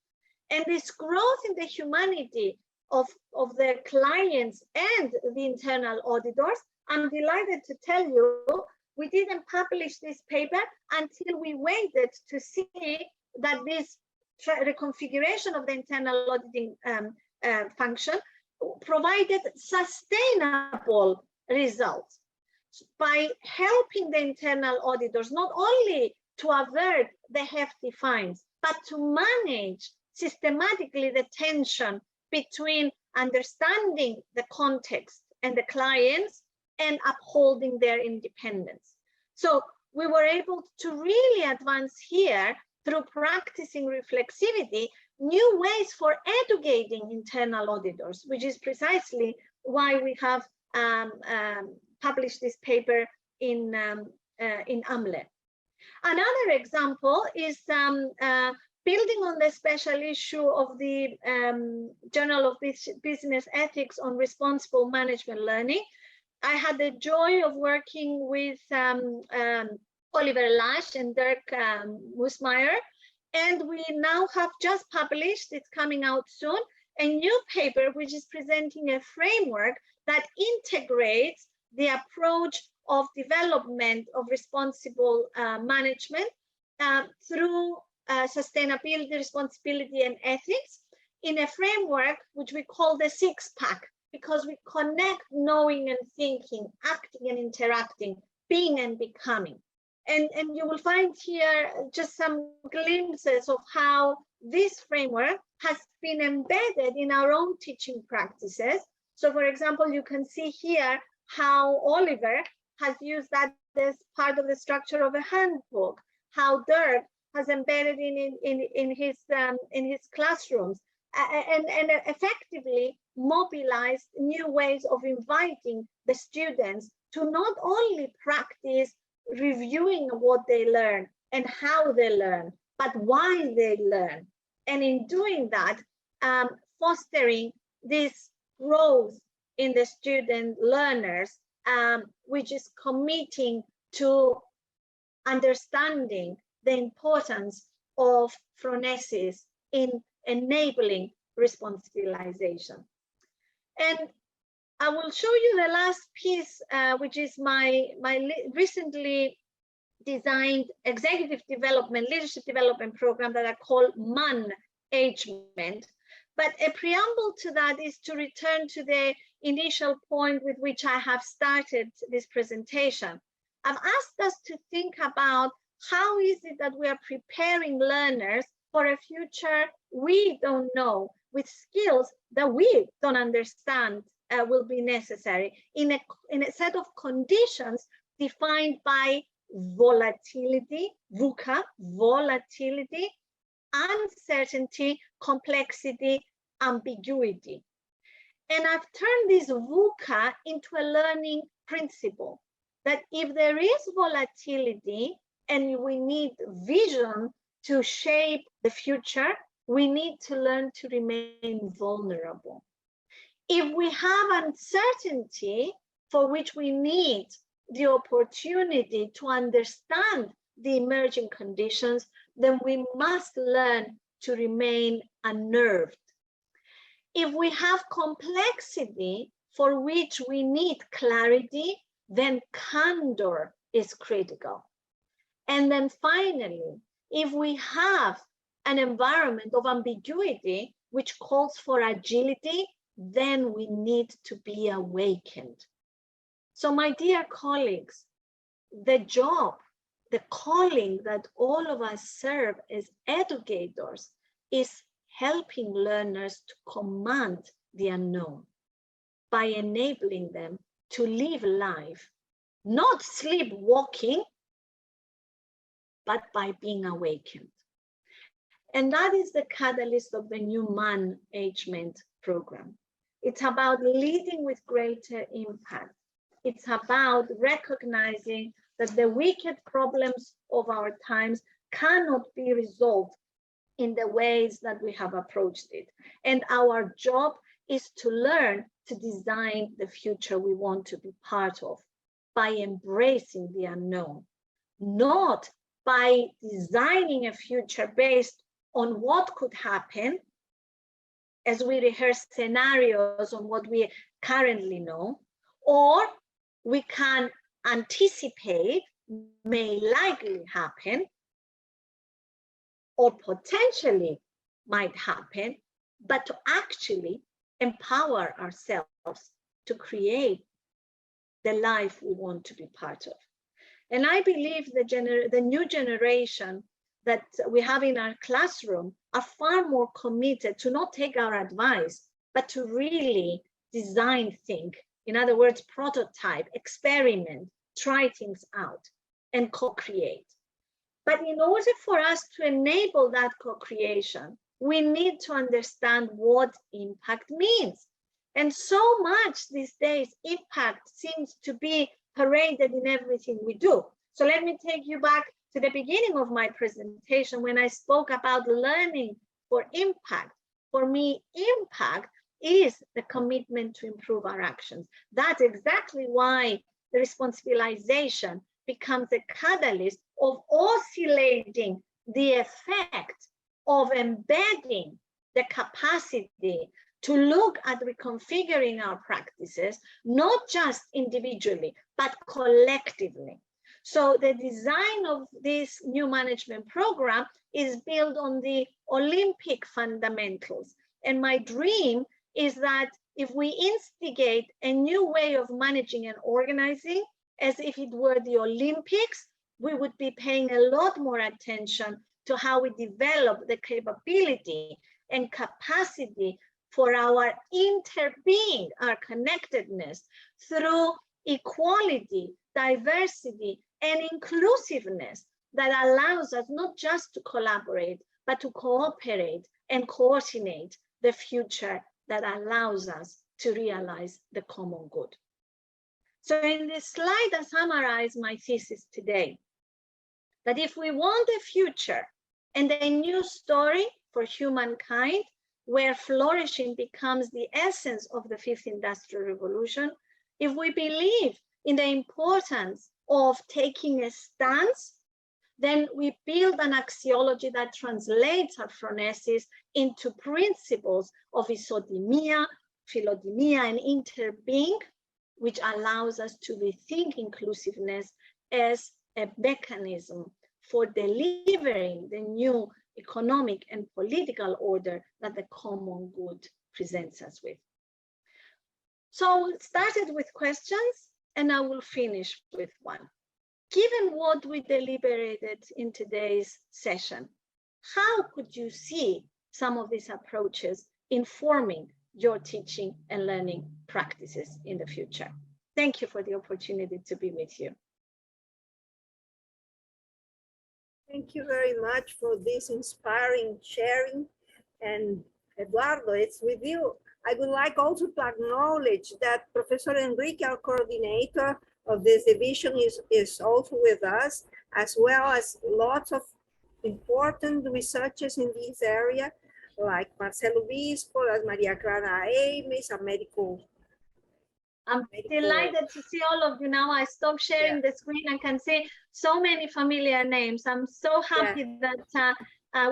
And this growth in the humanity of the clients and the internal auditors, I'm delighted to tell you, we didn't publish this paper until we waited to see that this reconfiguration of the internal auditing function provided sustainable results by helping the internal auditors not only to avert the hefty fines, but to manage systematically the tension between understanding the context and the clients and upholding their independence. So we were able to really advance here through practicing reflexivity, new ways for educating internal auditors, which is precisely why we have published this paper in AMLE. Another example is building on the special issue of the Journal of Business Ethics on Responsible Management Learning. I had the joy of working with Oliver Lash and Dirk Musmeyer, and we now have just published, it's coming out soon, a new paper which is presenting a framework that integrates the approach of development of responsible management through sustainability, responsibility, and ethics in a framework which we call the six-pack, because we connect knowing and thinking, acting and interacting, being and becoming. And you will find here just some glimpses of how this framework has been embedded in our own teaching practices. So for example, you can see here how Oliver has used that as part of the structure of a handbook, how Dirk has embedded in his classrooms, and effectively mobilized new ways of inviting the students to not only practice reviewing what they learn and how they learn, but why they learn. And in doing that, fostering this growth in the student learners, which is committing to understanding the importance of phronesis in enabling responsibilization. And I will show you the last piece, which is my recently designed executive development, leadership development program that I call Man-Agement. But a preamble to that is to return to the initial point with which I have started this presentation. I've asked us to think about how is it that we are preparing learners for a future we don't know, with skills that we don't understand will be necessary in a set of conditions defined by volatility, VUCA, volatility, uncertainty, complexity, ambiguity. And I've turned this VUCA into a learning principle that if there is volatility and we need vision to shape the future, we need to learn to remain vulnerable. If we have uncertainty for which we need the opportunity to understand the emerging conditions, then we must learn to remain unnerved. If we have complexity for which we need clarity, then candor is critical. And then finally, if we have an environment of ambiguity which calls for agility, then we need to be awakened. So my dear colleagues, the job, the calling that all of us serve as educators is helping learners to command the unknown by enabling them to live life, not sleepwalking, but by being awakened. And that is the catalyst of the new Man-Agement program. It's about leading with greater impact. It's about recognizing that the wicked problems of our times cannot be resolved in the ways that we have approached it. And our job is to learn to design the future we want to be part of by embracing the unknown, not by designing a future based on what could happen as we rehearse scenarios on what we currently know, or we can anticipate may likely happen or potentially might happen, but to actually empower ourselves to create the life we want to be part of. And I believe the new generation that we have in our classroom are far more committed to not take our advice, but to really design, think, in other words, prototype, experiment, try things out, and co-create. But in order for us to enable that co-creation, we need to understand what impact means. And so much these days, impact seems to be paraded in everything we do. So let me take you back to the beginning of my presentation when I spoke about learning for impact. For me, impact is the commitment to improve our actions. That's exactly why the responsibilization becomes a catalyst of oscillating the effect of embedding the capacity to look at reconfiguring our practices, not just individually, but collectively. So the design of this new management program is built on the Olympic fundamentals. And my dream is that if we instigate a new way of managing and organizing, as if it were the Olympics, we would be paying a lot more attention to how we develop the capability and capacity for our interbeing, our connectedness through equality, diversity, and inclusiveness that allows us not just to collaborate, but to cooperate and coordinate the future that allows us to realize the common good. So in this slide, I summarize my thesis today, that if we want a future and a new story for humankind, where flourishing becomes the essence of the fifth industrial revolution, if we believe in the importance of taking a stance, then we build an axiology that translates our phronesis into principles of isodemia, philodemia, and interbeing, which allows us to rethink inclusiveness as a mechanism for delivering the new economic and political order that the common good presents us with. So we started with questions, and I will finish with one. Given what we deliberated in today's session, how could you see some of these approaches informing your teaching and learning practices in the future? Thank you for the opportunity to be with you. Thank you very much for this inspiring sharing. And Eduardo, it's with you. I would like also to acknowledge that Professor Enrique, our coordinator of this division, is also with us, as well as lots of important researchers in this area, like Marcelo Bispo, as Maria Clara Ames, Américo I'm delighted to see all of you now. I stopped sharing the screen and can see so many familiar names. I'm so happy that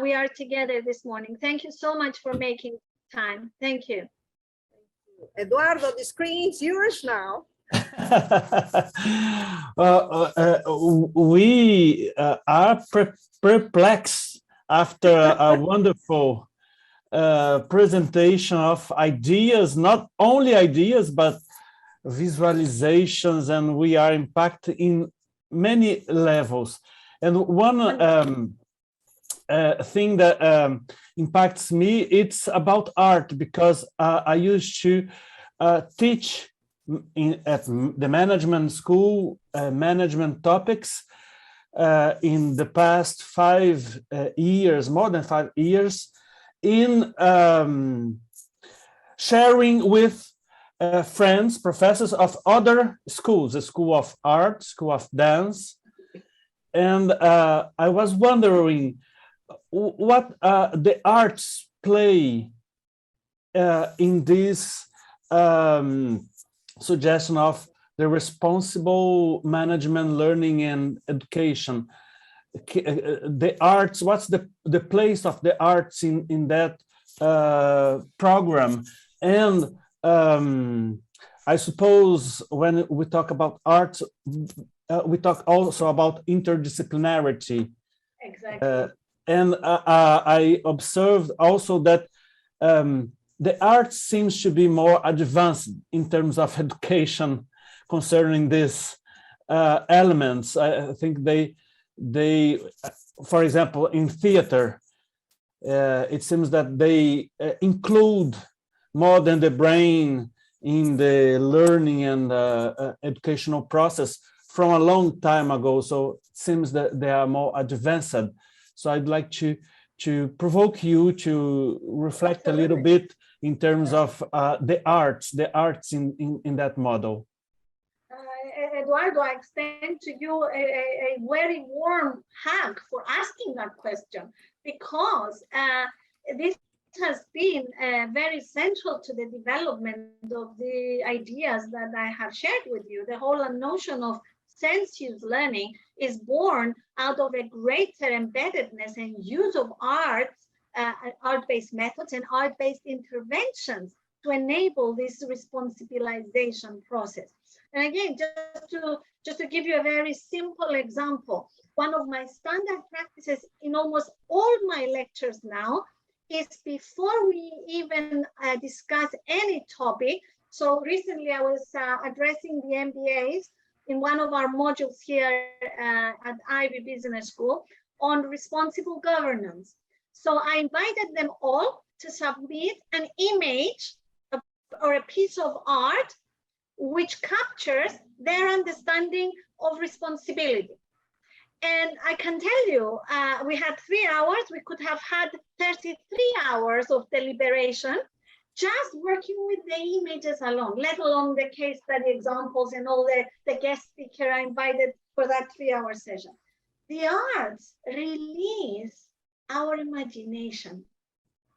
we are together this morning. Thank you so much for making time. Thank you. Eduardo, the screen is yours now. We are perplexed after a wonderful presentation of ideas, not only ideas, but visualizations, and we are impacted in many levels. And one thing that impacts me, it's about art, because I used to teach at the management school, management topics in the past 5 years, more than 5 years, in sharing with friends, professors of other schools, the School of Art, School of Dance. And I was wondering what the arts play in this suggestion of the responsible management, learning and education. The arts, what's the place of the arts in that program? And I suppose when we talk about art, we talk also about interdisciplinarity. Exactly. And I observed also that the arts seems to be more advanced in terms of education concerning these elements. I think they, for example, in theater, it seems that they include more than the brain in the learning and educational process from a long time ago. So it seems that they are more advanced. So I'd like to provoke you to reflect a little bit in terms of the arts in that model. Eduardo, I extend to you a very warm hug for asking that question, because this has been very central to the development of the ideas that I have shared with you. The whole notion of sense-use learning is born out of a greater embeddedness and use of arts, art-based methods and art-based interventions to enable this responsibilization process. And again, just to give you a very simple example, one of my standard practices in almost all my lectures now is before we even discuss any topic. So recently I was addressing the MBAs in one of our modules here at Ivey Business School on responsible governance. So I invited them all to submit an image or a piece of art which captures their understanding of responsibility. And I can tell you, we had 3 hours. We could have had 33 hours of deliberation just working with the images alone, let alone the case study examples and all the guest speaker I invited for that 3-hour session. The arts release our imagination.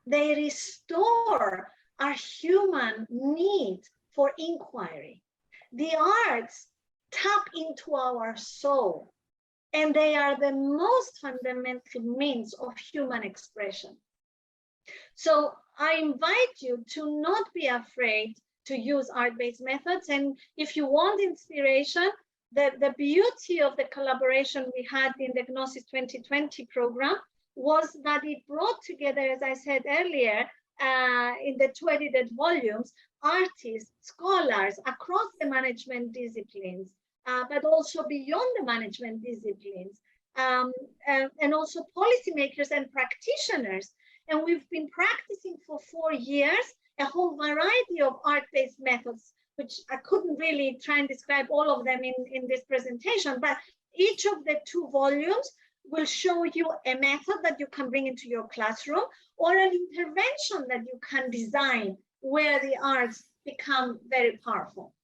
They restore our human need for inquiry. The arts tap into our soul, and they are the most fundamental means of human expression. So I invite you to not be afraid to use art-based methods. And if you want inspiration, the beauty of the collaboration we had in the Gnosis 2020 program was that it brought together, as I said earlier, in the 2 edited volumes, artists, scholars across the management disciplines, but also beyond the management disciplines, and also policymakers and practitioners. And we've been practicing for 4 years a whole variety of art-based methods, which I couldn't really try and describe all of them in this presentation, but each of the 2 volumes will show you a method that you can bring into your classroom or an intervention that you can design where the arts become very powerful.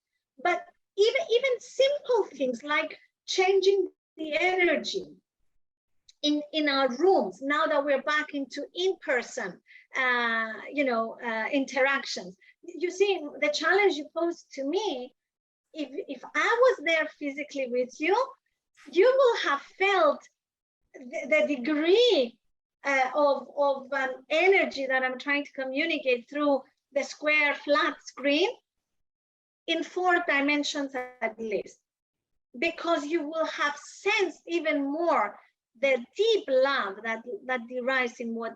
But even simple things like changing the energy in our rooms, now that we're back into in-person interactions. You see, the challenge you posed to me if I was there physically with you, you will have felt the degree of energy that I'm trying to communicate through the square flat screen in 4 dimensions at least, because you will have sensed even more the deep love that derives in what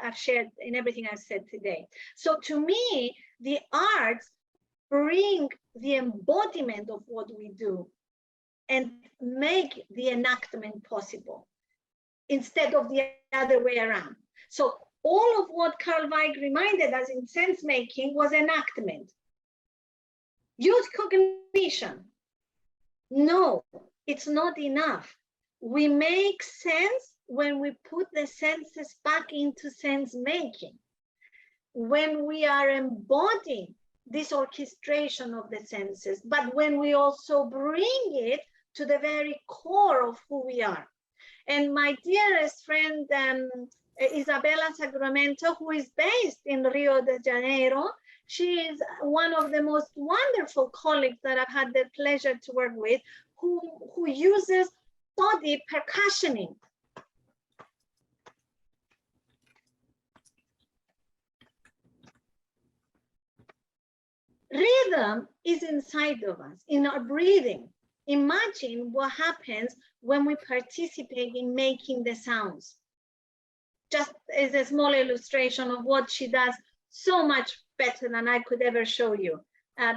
I've shared, in everything I've said today. So to me, the arts bring the embodiment of what we do and make the enactment possible instead of the other way around. So all of what Carl Weig reminded us in sense making was enactment. Use cognition. No, it's not enough. We make sense when we put the senses back into sense making. When we are embodying this orchestration of the senses, but when we also bring it to the very core of who we are. And my dearest friend, Isabella Sacramento, who is based in Rio de Janeiro, she is one of the most wonderful colleagues that I've had the pleasure to work with, who uses body percussioning. Rhythm is inside of us, in our breathing. Imagine what happens when we participate in making the sounds. Just as a small illustration of what she does so much better than I could ever show you,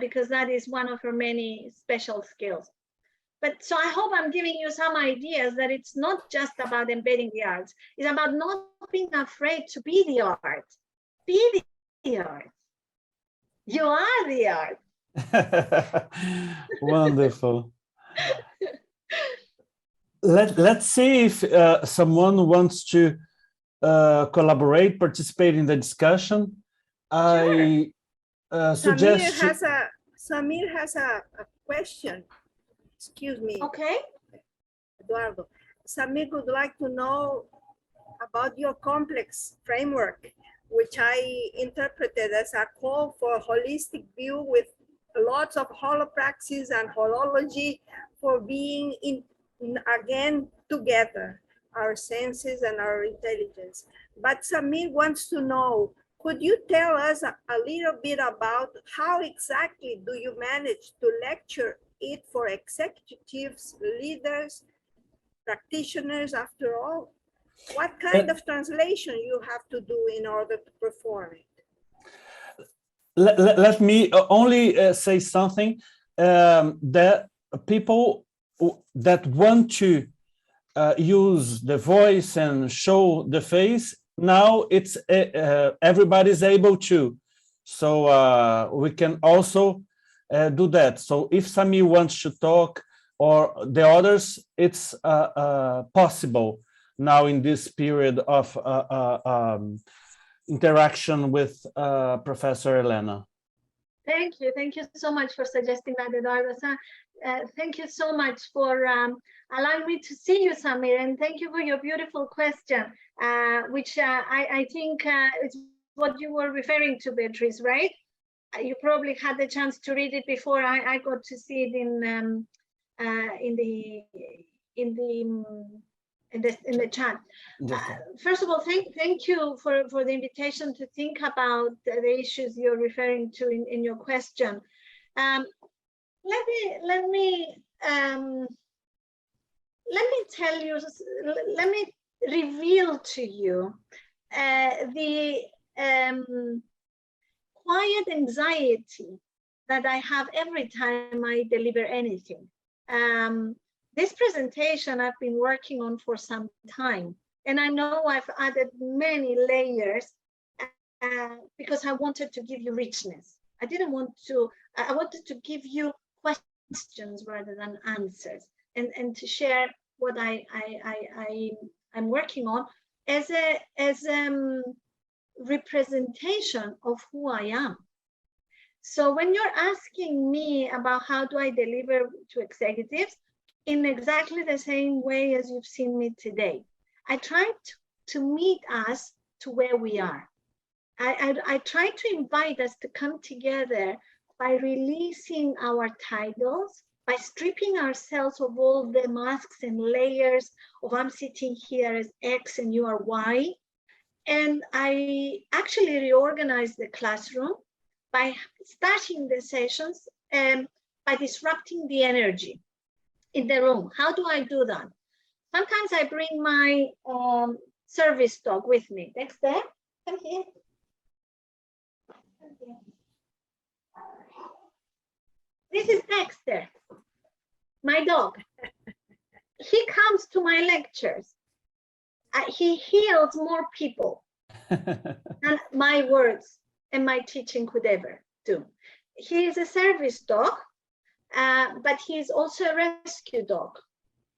because that is one of her many special skills. But so I hope I'm giving you some ideas that it's not just about embedding the arts. It's about not being afraid to be the art. Be the art. You are the art. Wonderful. Let's see if someone wants to collaborate, participate in the discussion. Sure. I suggest Samir has a question. Excuse me. Okay. Eduardo. Samir would like to know about your complex framework, which I interpreted as a call for a holistic view with lots of holopraxis and holology for being again together, our senses and our intelligence. But Samir wants to know, could you tell us a little bit about how exactly do you manage to lecture it for executives, leaders, practitioners, after all? What kind of translation you have to do in order to perform it? Let me only say something that people that want to use the voice and show the face, now it's everybody's able to. So we can also do that. So if Samir wants to talk or the others, it's possible now in this period of interaction with Professor Elena. Thank you so much for suggesting that, Eduardo. Thank you so much for allowing me to see you, Samir, and thank you for your beautiful question, which I think is what you were referring to, Beatrice, right? You probably had the chance to read it before I got to see it in the chat. First of all, thank you for the invitation to think about the issues you're referring to in your question. Let me tell you, let me reveal to you the quiet anxiety that I have every time I deliver anything. This presentation I've been working on for some time, and I know I've added many layers because I wanted to give you richness. I wanted to give you questions rather than answers, and to share what I'm working on as a representation of who I am. So when you're asking me about how do I deliver to executives, in exactly the same way as you've seen me today, I try to meet us to where we are. I try to invite us to come together by releasing our titles, by stripping ourselves of all the masks and layers of I'm sitting here as X and you are Y. And I actually reorganized the classroom by starting the sessions and by disrupting the energy in the room. How do I do that? Sometimes I bring my service dog with me. Dexter, come here. Come here. This is Dexter, my dog. He comes to my lectures. He heals more people than my words and my teaching could ever do. He is a service dog, but he is also a rescue dog.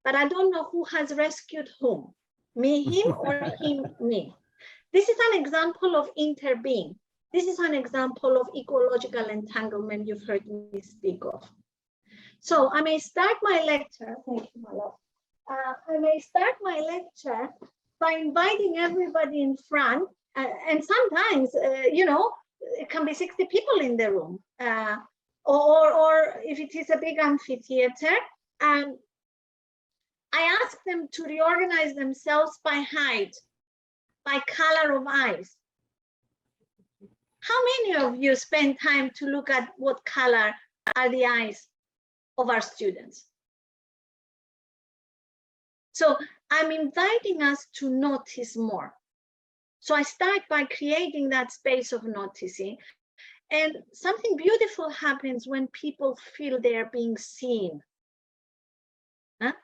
But I don't know who has rescued whom, me, him, or him, me. This is an example of interbeing. This is an example of ecological entanglement you've heard me speak of. So I may start my lecture, thank you, my love. I may start my lecture by inviting everybody in front, and sometimes, you know, it can be 60 people in the room, or if it is a big amphitheater, I ask them to reorganize themselves by height, by color of eyes. How many of you spend time to look at what color are the eyes of our students? So I'm inviting us to notice more. So I start by creating that space of noticing. And something beautiful happens when people feel they're being seen.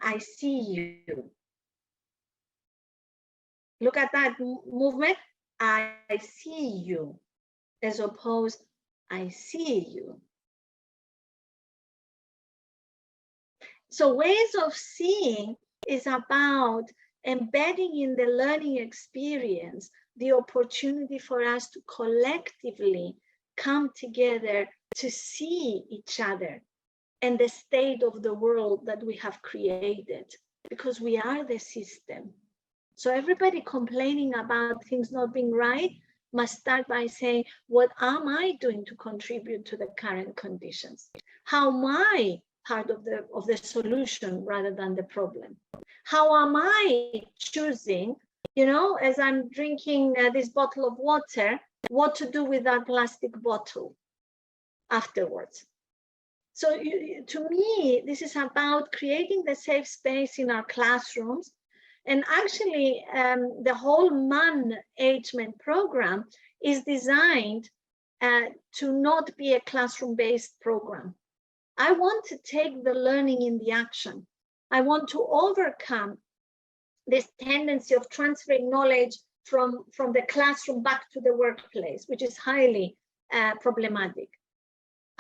I see you. Look at that movement. I see you, as opposed, I see you. So ways of seeing is about embedding in the learning experience the opportunity for us to collectively come together to see each other and the state of the world that we have created, because we are the system. So everybody complaining about things not being right must start by saying, what am I doing to contribute to the current conditions? How am I part of the solution rather than the problem? How am I choosing, you know, as I'm drinking this bottle of water, what to do with that plastic bottle afterwards? So to me, this is about creating the safe space in our classrooms. And actually, the whole Man-Agement program is designed to not be a classroom-based program. I want to take the learning in the action. I want to overcome this tendency of transferring knowledge from the classroom back to the workplace, which is highly problematic.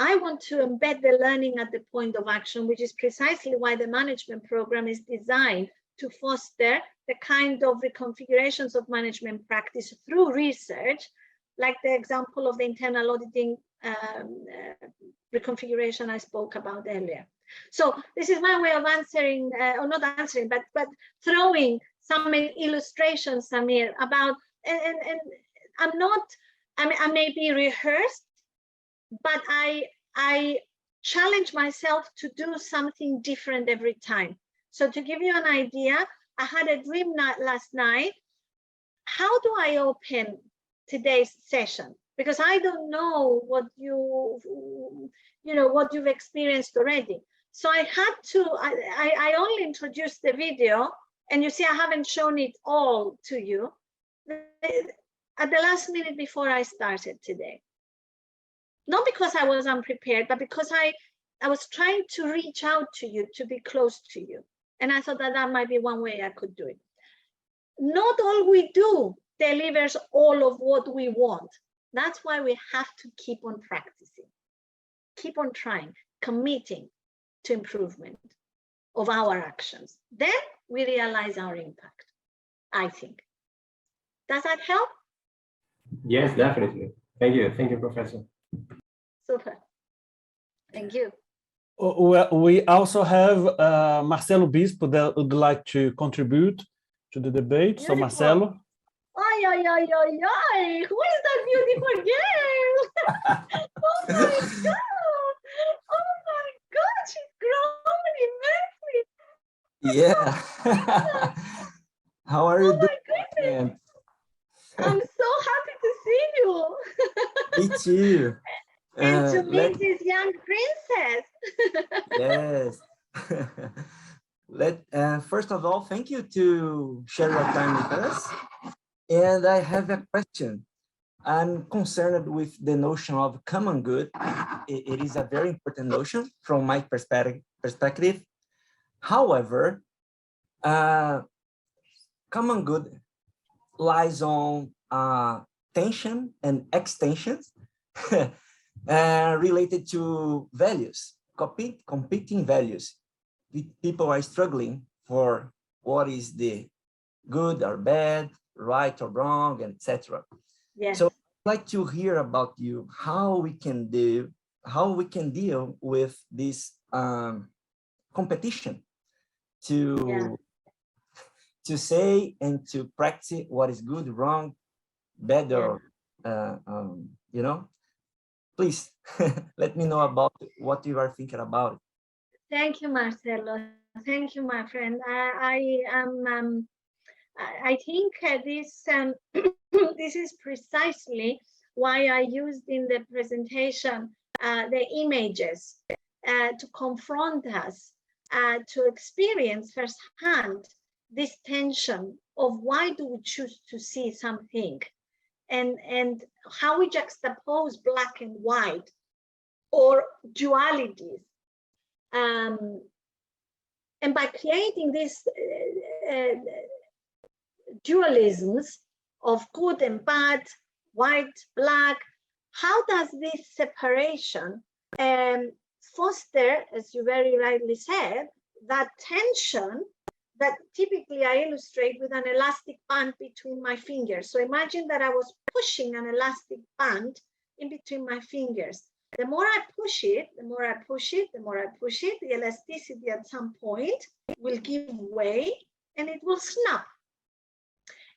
I want to embed the learning at the point of action, which is precisely why the management program is designed to foster the kind of reconfigurations of management practice through research, like the example of the internal auditing reconfiguration I spoke about earlier. So this is my way of answering, or not answering, but throwing some illustrations, Samir, about, and I'm not, I may be rehearsed, but I challenge myself to do something different every time. So to give you an idea, I had a dream last night. How do I open today's session? Because I don't know what what you've experienced already. So I had to, I only introduced the video, and you see I haven't shown it all to you at the last minute before I started today. Not because I was unprepared, but because I was trying to reach out to you, to be close to you. And I thought that that might be one way I could do it. Not all we do delivers all of what we want. That's why we have to keep on practicing, keep on trying, committing to improvement of our actions. Then we realize our impact, I think. Does that help? Yes, definitely. Thank you. Thank you, Professor. Super. Thank you. Well, we also have Marcelo Bispo that would like to contribute to the debate. Beautiful. So Marcelo. Ay, ay, ay, ay, ay. Who is that beautiful girl? Oh my Yeah. How are you Oh my doing? goodness. I'm so happy to see you. Me too. And to meet this young princess. Yes. First of all, thank you to share your time with us. And I have a question. I'm concerned with the notion of common good. It is a very important notion from my perspective. However, common good lies on tension and extensions related to values, competing values. People are struggling for what is the good or bad, right or wrong, etc. Yes. So I'd like to hear about you how we can deal with this competition to say and to practice what is good, wrong, bad, or you know. Please let me know about what you are thinking about. Thank you, Marcelo. Thank you, my friend. I think this this is precisely why I used in the presentation the images to confront us, to experience firsthand this tension of why do we choose to see something, and how we juxtapose black and white or dualities. And by creating these dualisms of good and bad, white, black, how does this separation foster, as you very rightly said, that tension that typically I illustrate with an elastic band between my fingers. So imagine that I was pushing an elastic band in between my fingers. The more I push it, the more I push it, the more I push it, the elasticity at some point will give way and it will snap.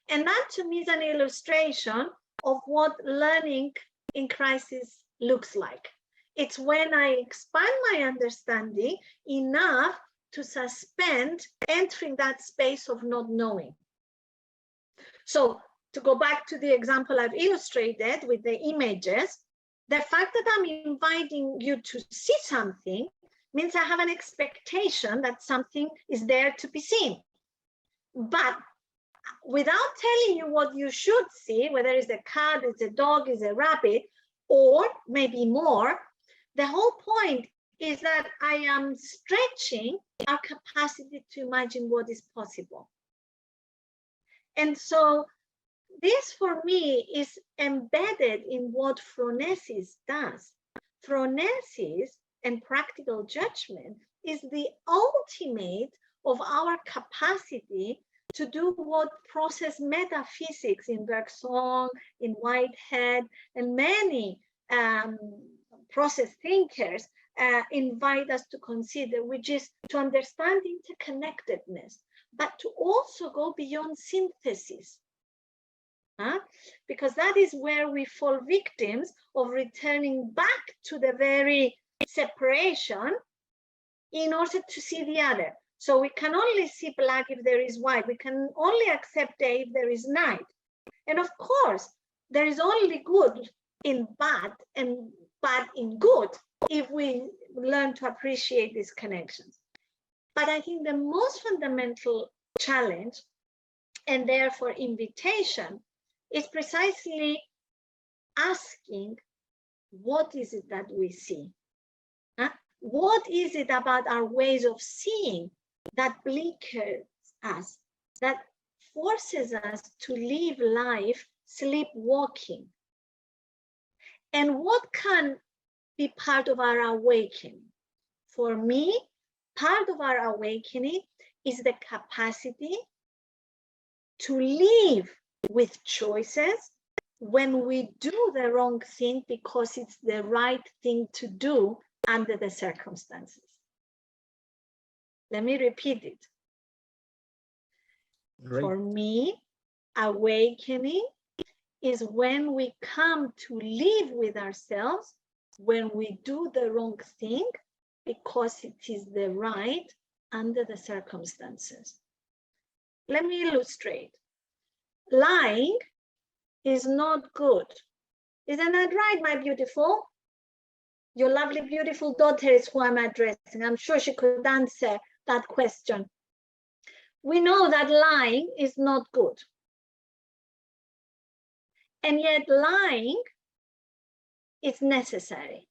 And that to me is an illustration of what learning in crisis looks like. It's when I expand my understanding enough to suspend entering that space of not knowing. So to go back to the example I've illustrated with the images, the fact that I'm inviting you to see something means I have an expectation that something is there to be seen. But without telling you what you should see, whether it's a cat, it's a dog, it's a rabbit, or maybe more, the whole point is that I am stretching our capacity to imagine what is possible. And so this for me is embedded in what phronesis does. Phronesis and practical judgment is the ultimate of our capacity to do what process metaphysics in Bergson, in Whitehead, and many process thinkers invite us to consider, which is to understand interconnectedness, but to also go beyond synthesis. Because that is where we fall victims of returning back to the very separation in order to see the other. So we can only see black if there is white. We can only accept day if there is night. And of course, there is only good in bad and bad in good if we learn to appreciate these connections. But I think the most fundamental challenge, and therefore invitation, is precisely asking, what is it that we see? What is it about our ways of seeing that blinkers us, that forces us to live life sleepwalking? And what can be part of our awakening? For me, part of our awakening is the capacity to live with choices when we do the wrong thing because it's the right thing to do under the circumstances. Let me repeat it. Great. For me, awakening is when we come to live with ourselves when we do the wrong thing because it is the right under the circumstances. Let me illustrate. Lying is not good. Isn't that right, my beautiful? Your lovely, beautiful daughter is who I'm addressing. I'm sure she could answer that question. We know that lying is not good. And yet lying is necessary.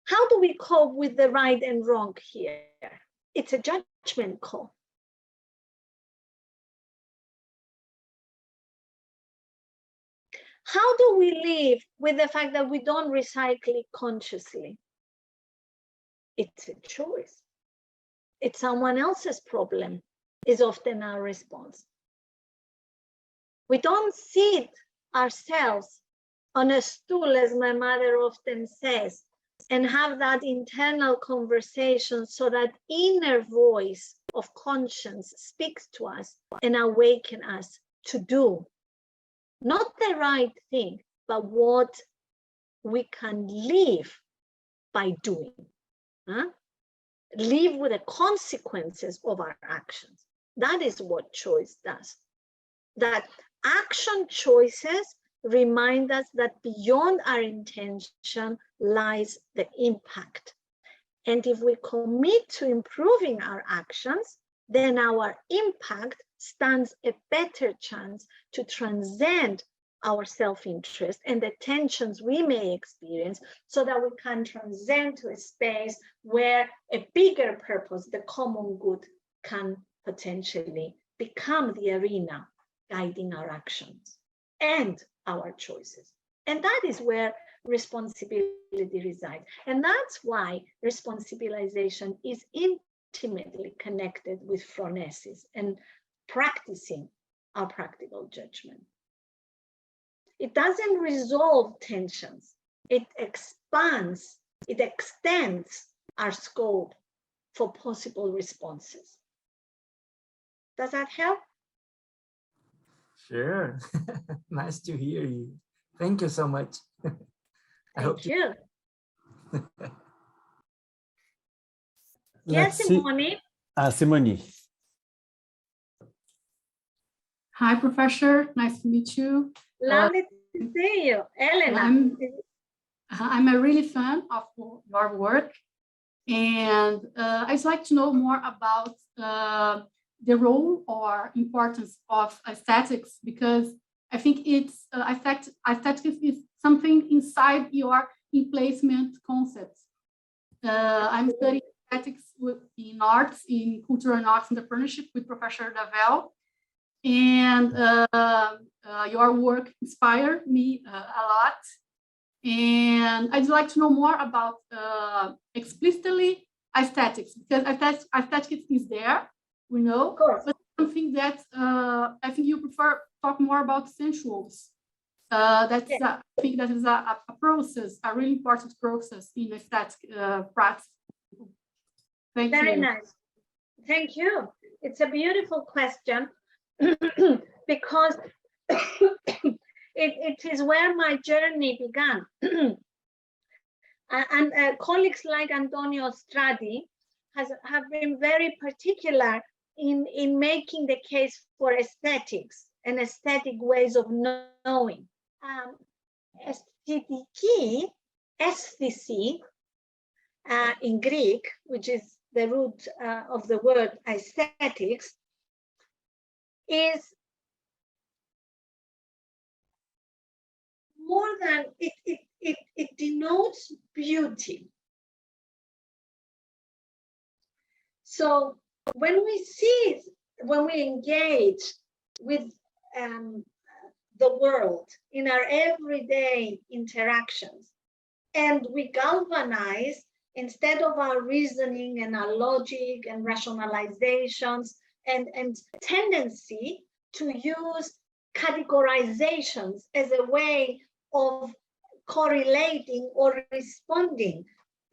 How do we cope with the right and wrong here? It's a judgment call. How do we live with the fact that we don't recycle consciously? It's a choice. It's someone else's problem, is often our response. We don't sit ourselves on a stool, as my mother often says, and have that internal conversation so that inner voice of conscience speaks to us and awakens us to do not the right thing, but what we can live by doing. Live with the consequences of our actions. That is what choice does. That action choices remind us that beyond our intention lies the impact. And if we commit to improving our actions, then our impact stands a better chance to transcend our self-interest and the tensions we may experience, so that we can transcend to a space where a bigger purpose, the common good, can potentially become the arena guiding our actions and our choices. And that is where responsibility resides. And that's why responsibilization is intimately connected with phronesis and practicing our practical judgment. It doesn't resolve tensions. It expands, it extends our scope for possible responses. Does that help? Sure. Nice to hear you. Thank you so much. Thank you. Let's Yes, see. Simone. Simone. Hi, Professor. Nice to meet you. Lovely to see you. Elena. I'm a really fan of your work. And I'd like to know more about the role or importance of aesthetics, because I think it's aesthetics is something inside your emplacement concepts. I'm studying aesthetics in arts, in cultural and arts entrepreneurship with Professor Davel. And your work inspired me a lot. And I'd like to know more about explicitly aesthetics, because aesthetics is there, we know, but something that I think you prefer talk more about sensuals. I think that is a process, a really important process in aesthetic practice. Thank you. Very nice. Thank you. It's a beautiful question. Because it is where my journey began. And colleagues like Antonio Stradi have been very particular in making the case for aesthetics and aesthetic ways of knowing. Aesthetic, aesthesis, in Greek, which is the root of the word aesthetics, is more than it denotes beauty. So when we engage with the world in our everyday interactions, and we galvanize, instead of our reasoning and our logic and rationalizations and tendency to use categorizations as a way of correlating or responding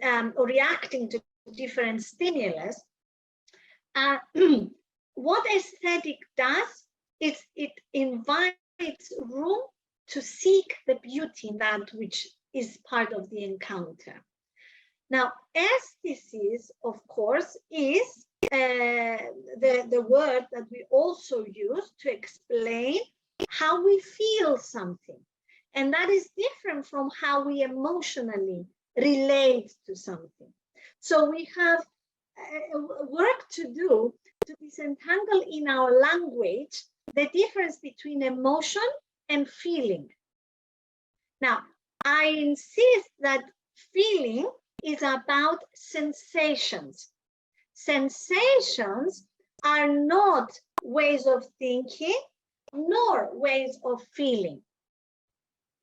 or reacting to different stimulus, what aesthetic does is it invites room to seek the beauty in that which is part of the encounter. Now, aesthesis, of course, is the word that we also use to explain how we feel something. And that is different from how we emotionally relate to something. So we have work to do to disentangle in our language the difference between emotion and feeling. Now, I insist that feeling is about sensations. Sensations are not ways of thinking nor ways of feeling.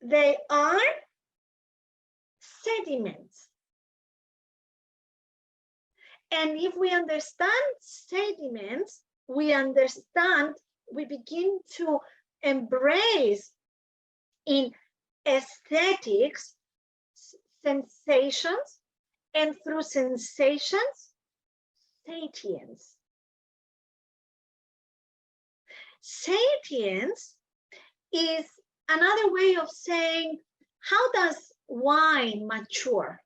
They are sediments. And if we understand sediments, we begin to embrace in aesthetics sensations, and through sensations, satience. Satience is another way of saying, how does wine mature?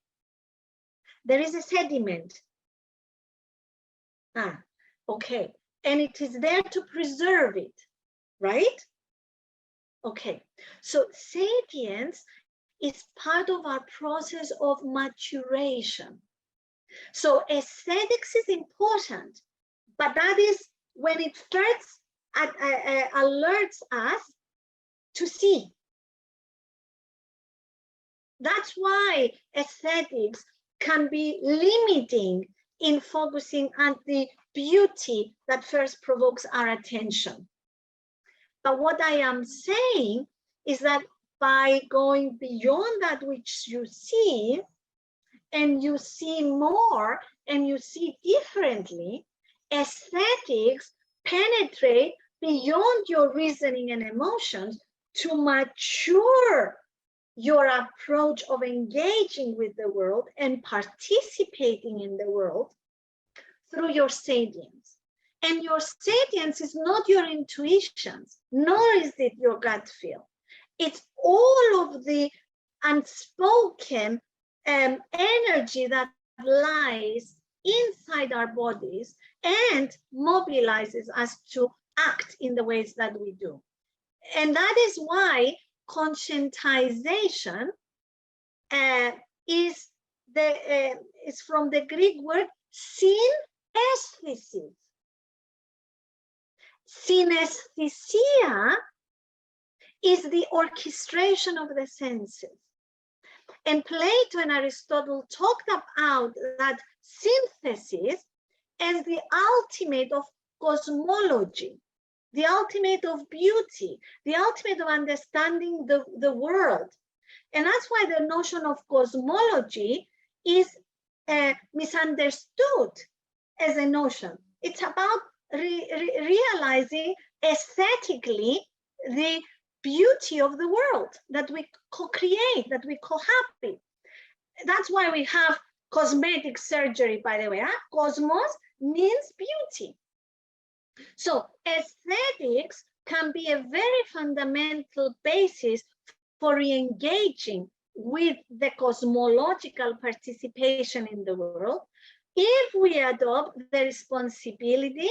There is a sediment. Okay. And it is there to preserve it, right? Okay. So satience is part of our process of maturation. So aesthetics is important, but that is when it first alerts us to see. That's why aesthetics can be limiting in focusing on the beauty that first provokes our attention. But what I am saying is that by going beyond that which you see, and you see more, and you see differently, aesthetics penetrate beyond your reasoning and emotions to mature your approach of engaging with the world and participating in the world through your salience. And your salience is not your intuitions, nor is it your gut feel. It's all of the unspoken energy that lies inside our bodies and mobilizes us to act in the ways that we do. And that is why conscientization is from the Greek word synesthesis. Synesthesia is the orchestration of the senses. And Plato and Aristotle talked about that synthesis as the ultimate of cosmology, the ultimate of beauty, the ultimate of understanding the world. And that's why the notion of cosmology is misunderstood as a notion. It's about realizing aesthetically the beauty of the world that we co-create, that we co-happy. That's why we have cosmetic surgery, by the way. Cosmos means beauty. So aesthetics can be a very fundamental basis for re-engaging with the cosmological participation in the world if we adopt the responsibility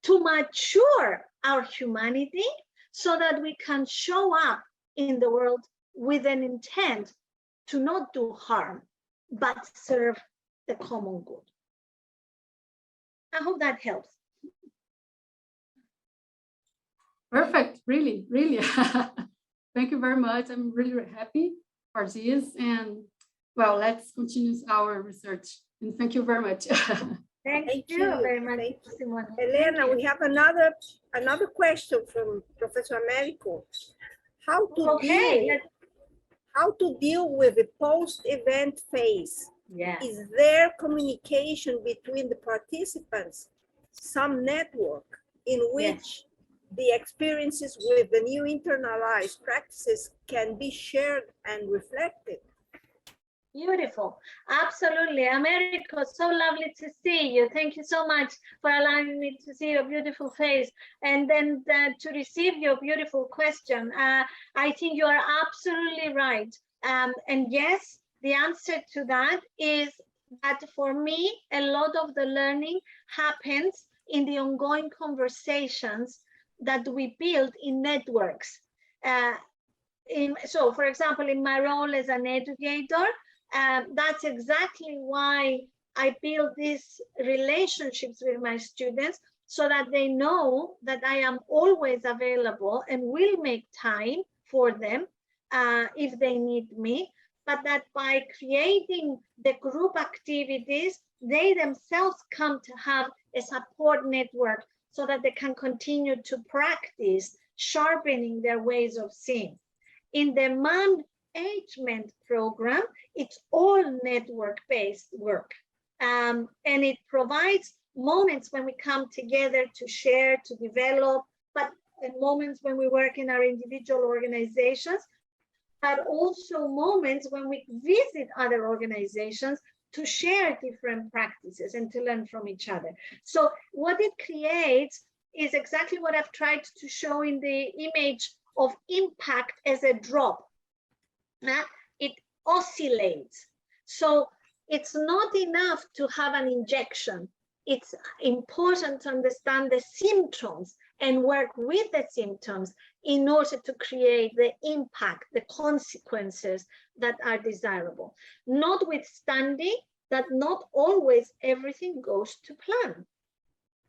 to mature our humanity so that we can show up in the world with an intent to not do harm, but serve the common good. I hope that helps. Perfect, really, really. Thank you very much. I'm really happy for this. And well, let's continue our research. And thank you very much. Thank you very much, Simone. Elena, we have another question from Professor Américo. How to deal with the post-event phase? Yeah. Is there communication between the participants, some network in which the experiences with the new internalized practices can be shared and reflected? Beautiful. Absolutely. Americo, so lovely to see you. Thank you so much for allowing me to see your beautiful face and then to receive your beautiful question. I think you are absolutely right. And yes, the answer to that is that for me, a lot of the learning happens in the ongoing conversations that we build in networks. So, for example, in my role as an educator, that's exactly why I build these relationships with my students, so that they know that I am always available and will make time for them if they need me, but that by creating the group activities, they themselves come to have a support network so that they can continue to practice sharpening their ways of seeing. In the Man-Agement program, it's all network-based work, and it provides moments when we come together to share, to develop, but moments when we work in our individual organizations, but also moments when we visit other organizations to share different practices and to learn from each other. So what it creates is exactly what I've tried to show in the image of impact as a drop. It oscillates. So it's not enough to have an injection. It's important to understand the symptoms and work with the symptoms in order to create the impact, the consequences that are desirable. Notwithstanding that not always everything goes to plan.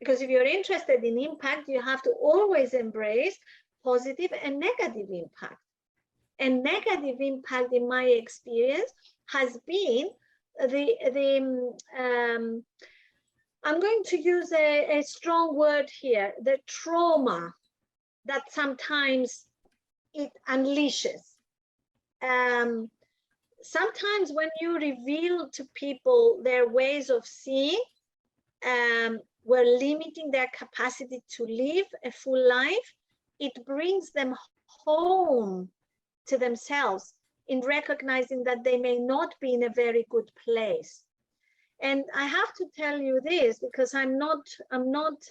Because if you're interested in impact, you have to always embrace positive and negative impact. And negative impact, in my experience, has been I'm going to use a strong word here, the trauma that sometimes it unleashes. Sometimes when you reveal to people their ways of seeing, we're limiting their capacity to live a full life, it brings them home to themselves in recognizing that they may not be in a very good place. And I have to tell you this because I'm not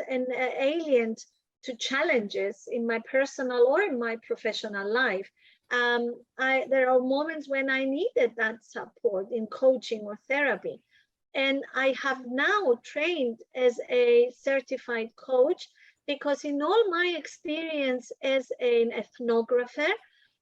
an alien to challenges in my personal or in my professional life. There are moments when I needed that support in coaching or therapy. And I have now trained as a certified coach because in all my experience as an ethnographer,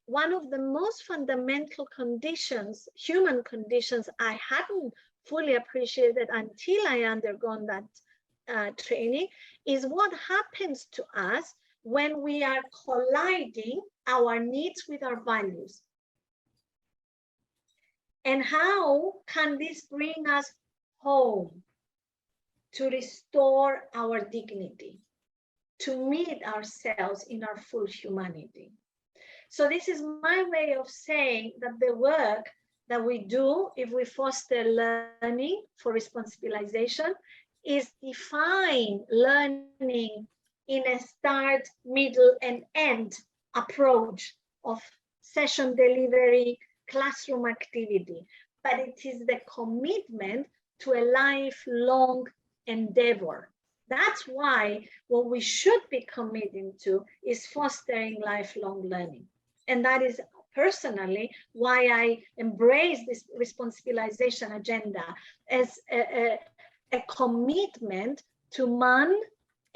one of the most fundamental conditions, human conditions, I hadn't fully appreciated until I undergone that training, is what happens to us when we are colliding our needs with our values. And how can this bring us home to restore our dignity, to meet ourselves in our full humanity? So this is my way of saying that the work that we do if we foster learning for responsibilization is define learning in a start, middle, and end approach of session delivery, classroom activity, but it is the commitment to a lifelong endeavor. That's why what we should be committing to is fostering lifelong learning. And that is personally why I embrace this responsibilization agenda as a commitment to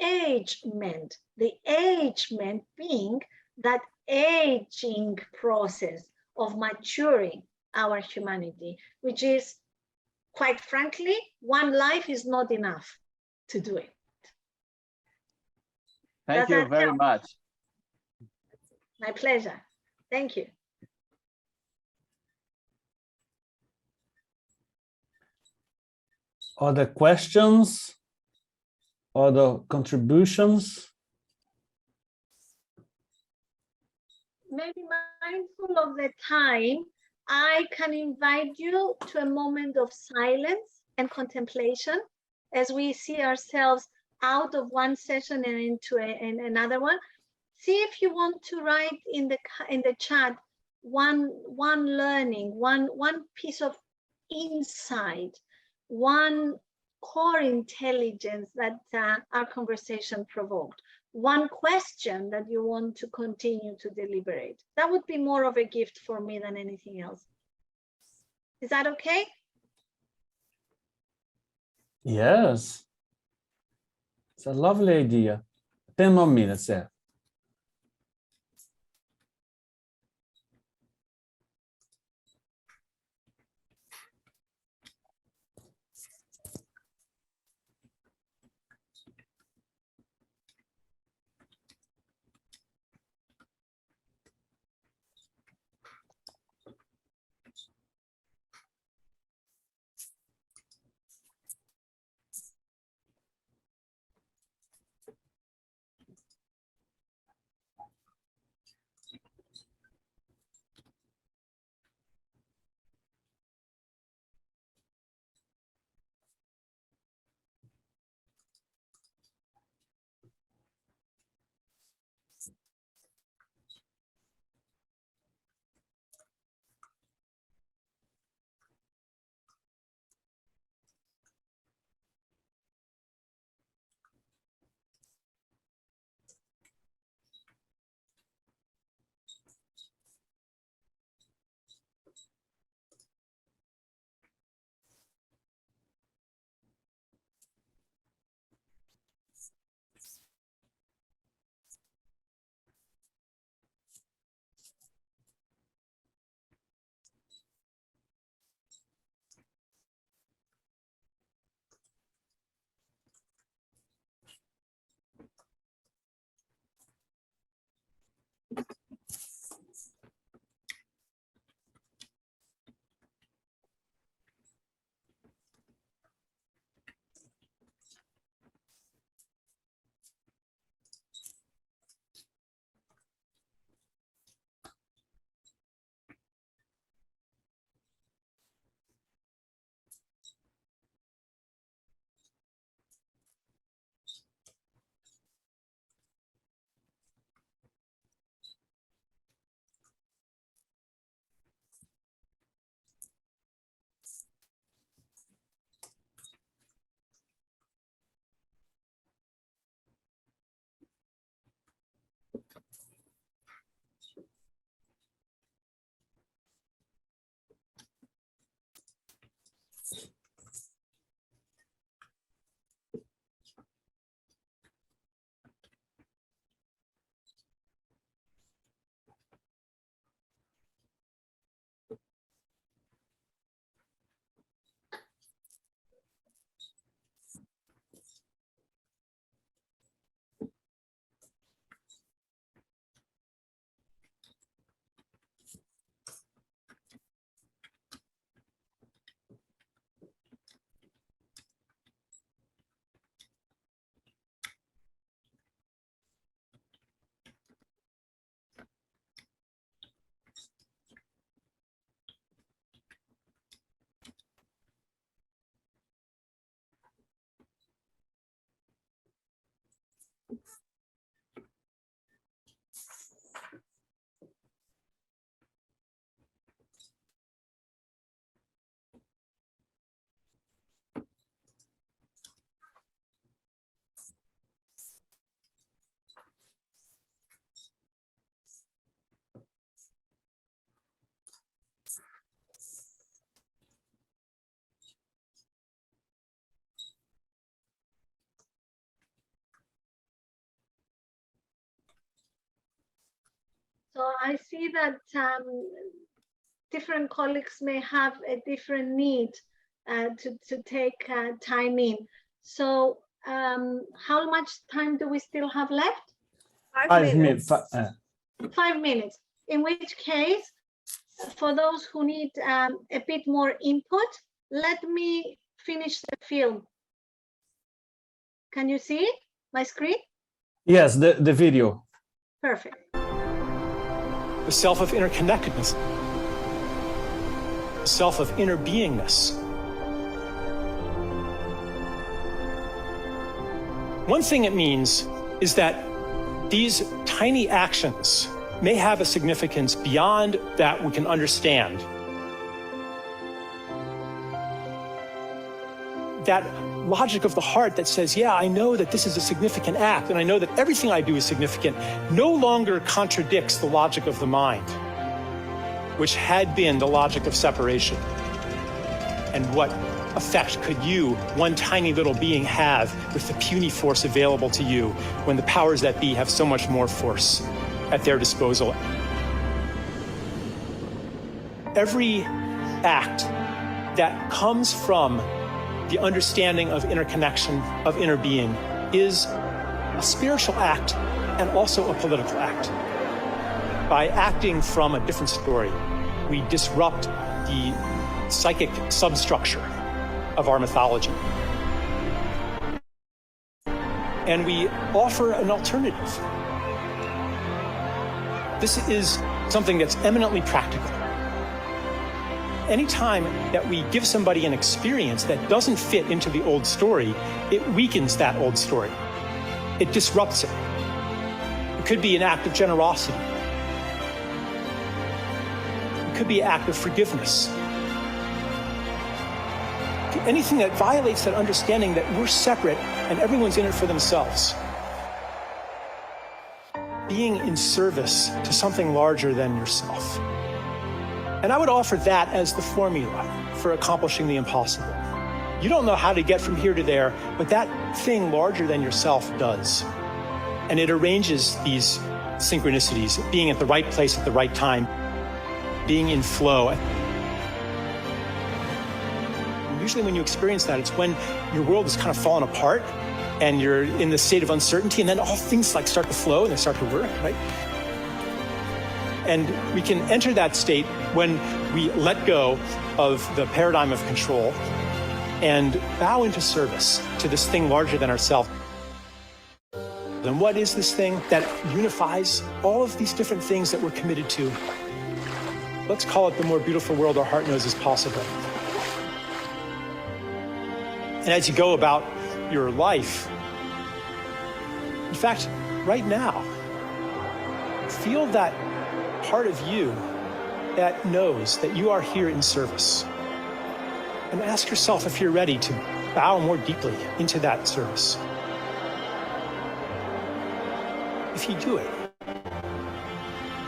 man-agement, the agement being that aging process of maturing our humanity, which is, quite frankly, one life is not enough to do it. Thank you very much. My pleasure. Thank you. Other questions? Other contributions? Maybe mindful of the time, I can invite you to a moment of silence and contemplation as we see ourselves out of one session and into another one. See if you want to write in the chat one learning, one piece of insight, one core intelligence that our conversation provoked, one question that you want to continue to deliberate. That would be more of a gift for me than anything else. Is that okay? Yes. It's a lovely idea. 10 more minutes there. So I see that different colleagues may have a different need to take time in. So how much time do we still have left? 5 minutes. 5 minutes. In which case, for those who need a bit more input, let me finish the film. Can you see my screen? Yes, the video. Perfect. The self of interconnectedness, the self of inner beingness. One thing it means is that these tiny actions may have a significance beyond that we can understand. That logic of the heart that says, yeah, I know that this is a significant act, and I know that everything I do is significant, no longer contradicts the logic of the mind, which had been the logic of separation. And what effect could you, one tiny little being, have with the puny force available to you when the powers that be have so much more force at their disposal? Every act that comes from the understanding of interconnection, of inner being, is a spiritual act and also a political act. By acting from a different story, we disrupt the psychic substructure of our mythology. And we offer an alternative. This is something that's eminently practical. Anytime that we give somebody an experience that doesn't fit into the old story, it weakens that old story. It disrupts it. It could be an act of generosity. It could be an act of forgiveness. Anything that violates that understanding that we're separate and everyone's in it for themselves. Being in service to something larger than yourself. And I would offer that as the formula for accomplishing the impossible. You don't know how to get from here to there, but that thing larger than yourself does. And it arranges these synchronicities, being at the right place at the right time, being in flow. Usually when you experience that, it's when your world is kind of falling apart and you're in the state of uncertainty, and then all things like start to flow and they start to work, right? And we can enter that state when we let go of the paradigm of control and bow into service to this thing larger than ourselves. And what is this thing that unifies all of these different things that we're committed to? Let's call it the more beautiful world our heart knows is possible. And as you go about your life, in fact, right now, feel that part of you that knows that you are here in service. And ask yourself if you're ready to bow more deeply into that service. If you do it,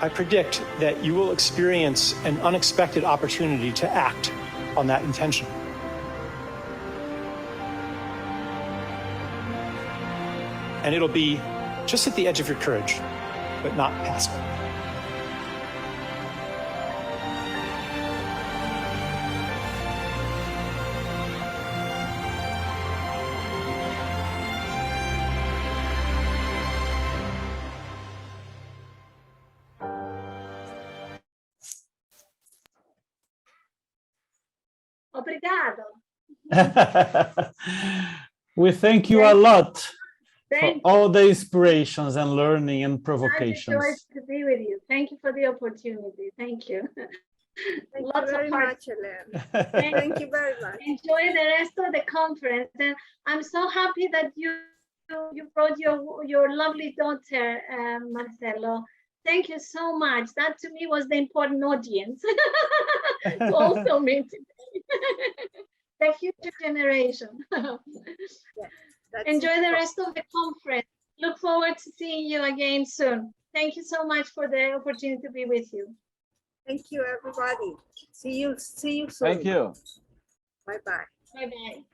I predict that you will experience an unexpected opportunity to act on that intention. And it'll be just at the edge of your courage, but not past it. Obrigado. We thank you a lot for Thank you. all the inspirations and learning and Such a provocations. joy to be with you. Thank you for the opportunity. Thank you. Thank Lots you of very heart. much, Elena. Thank you very much. Enjoy the rest of the conference, and I'm so happy that you brought your lovely daughter, Marcelo. Thank you so much. That to me was the important audience to also meet the future generation. That's Enjoy the it. rest of the conference. Look forward to seeing you again soon. Thank you so much for the opportunity to be with you. Thank you, everybody. See you soon. Thank you. Bye-bye. Bye-bye.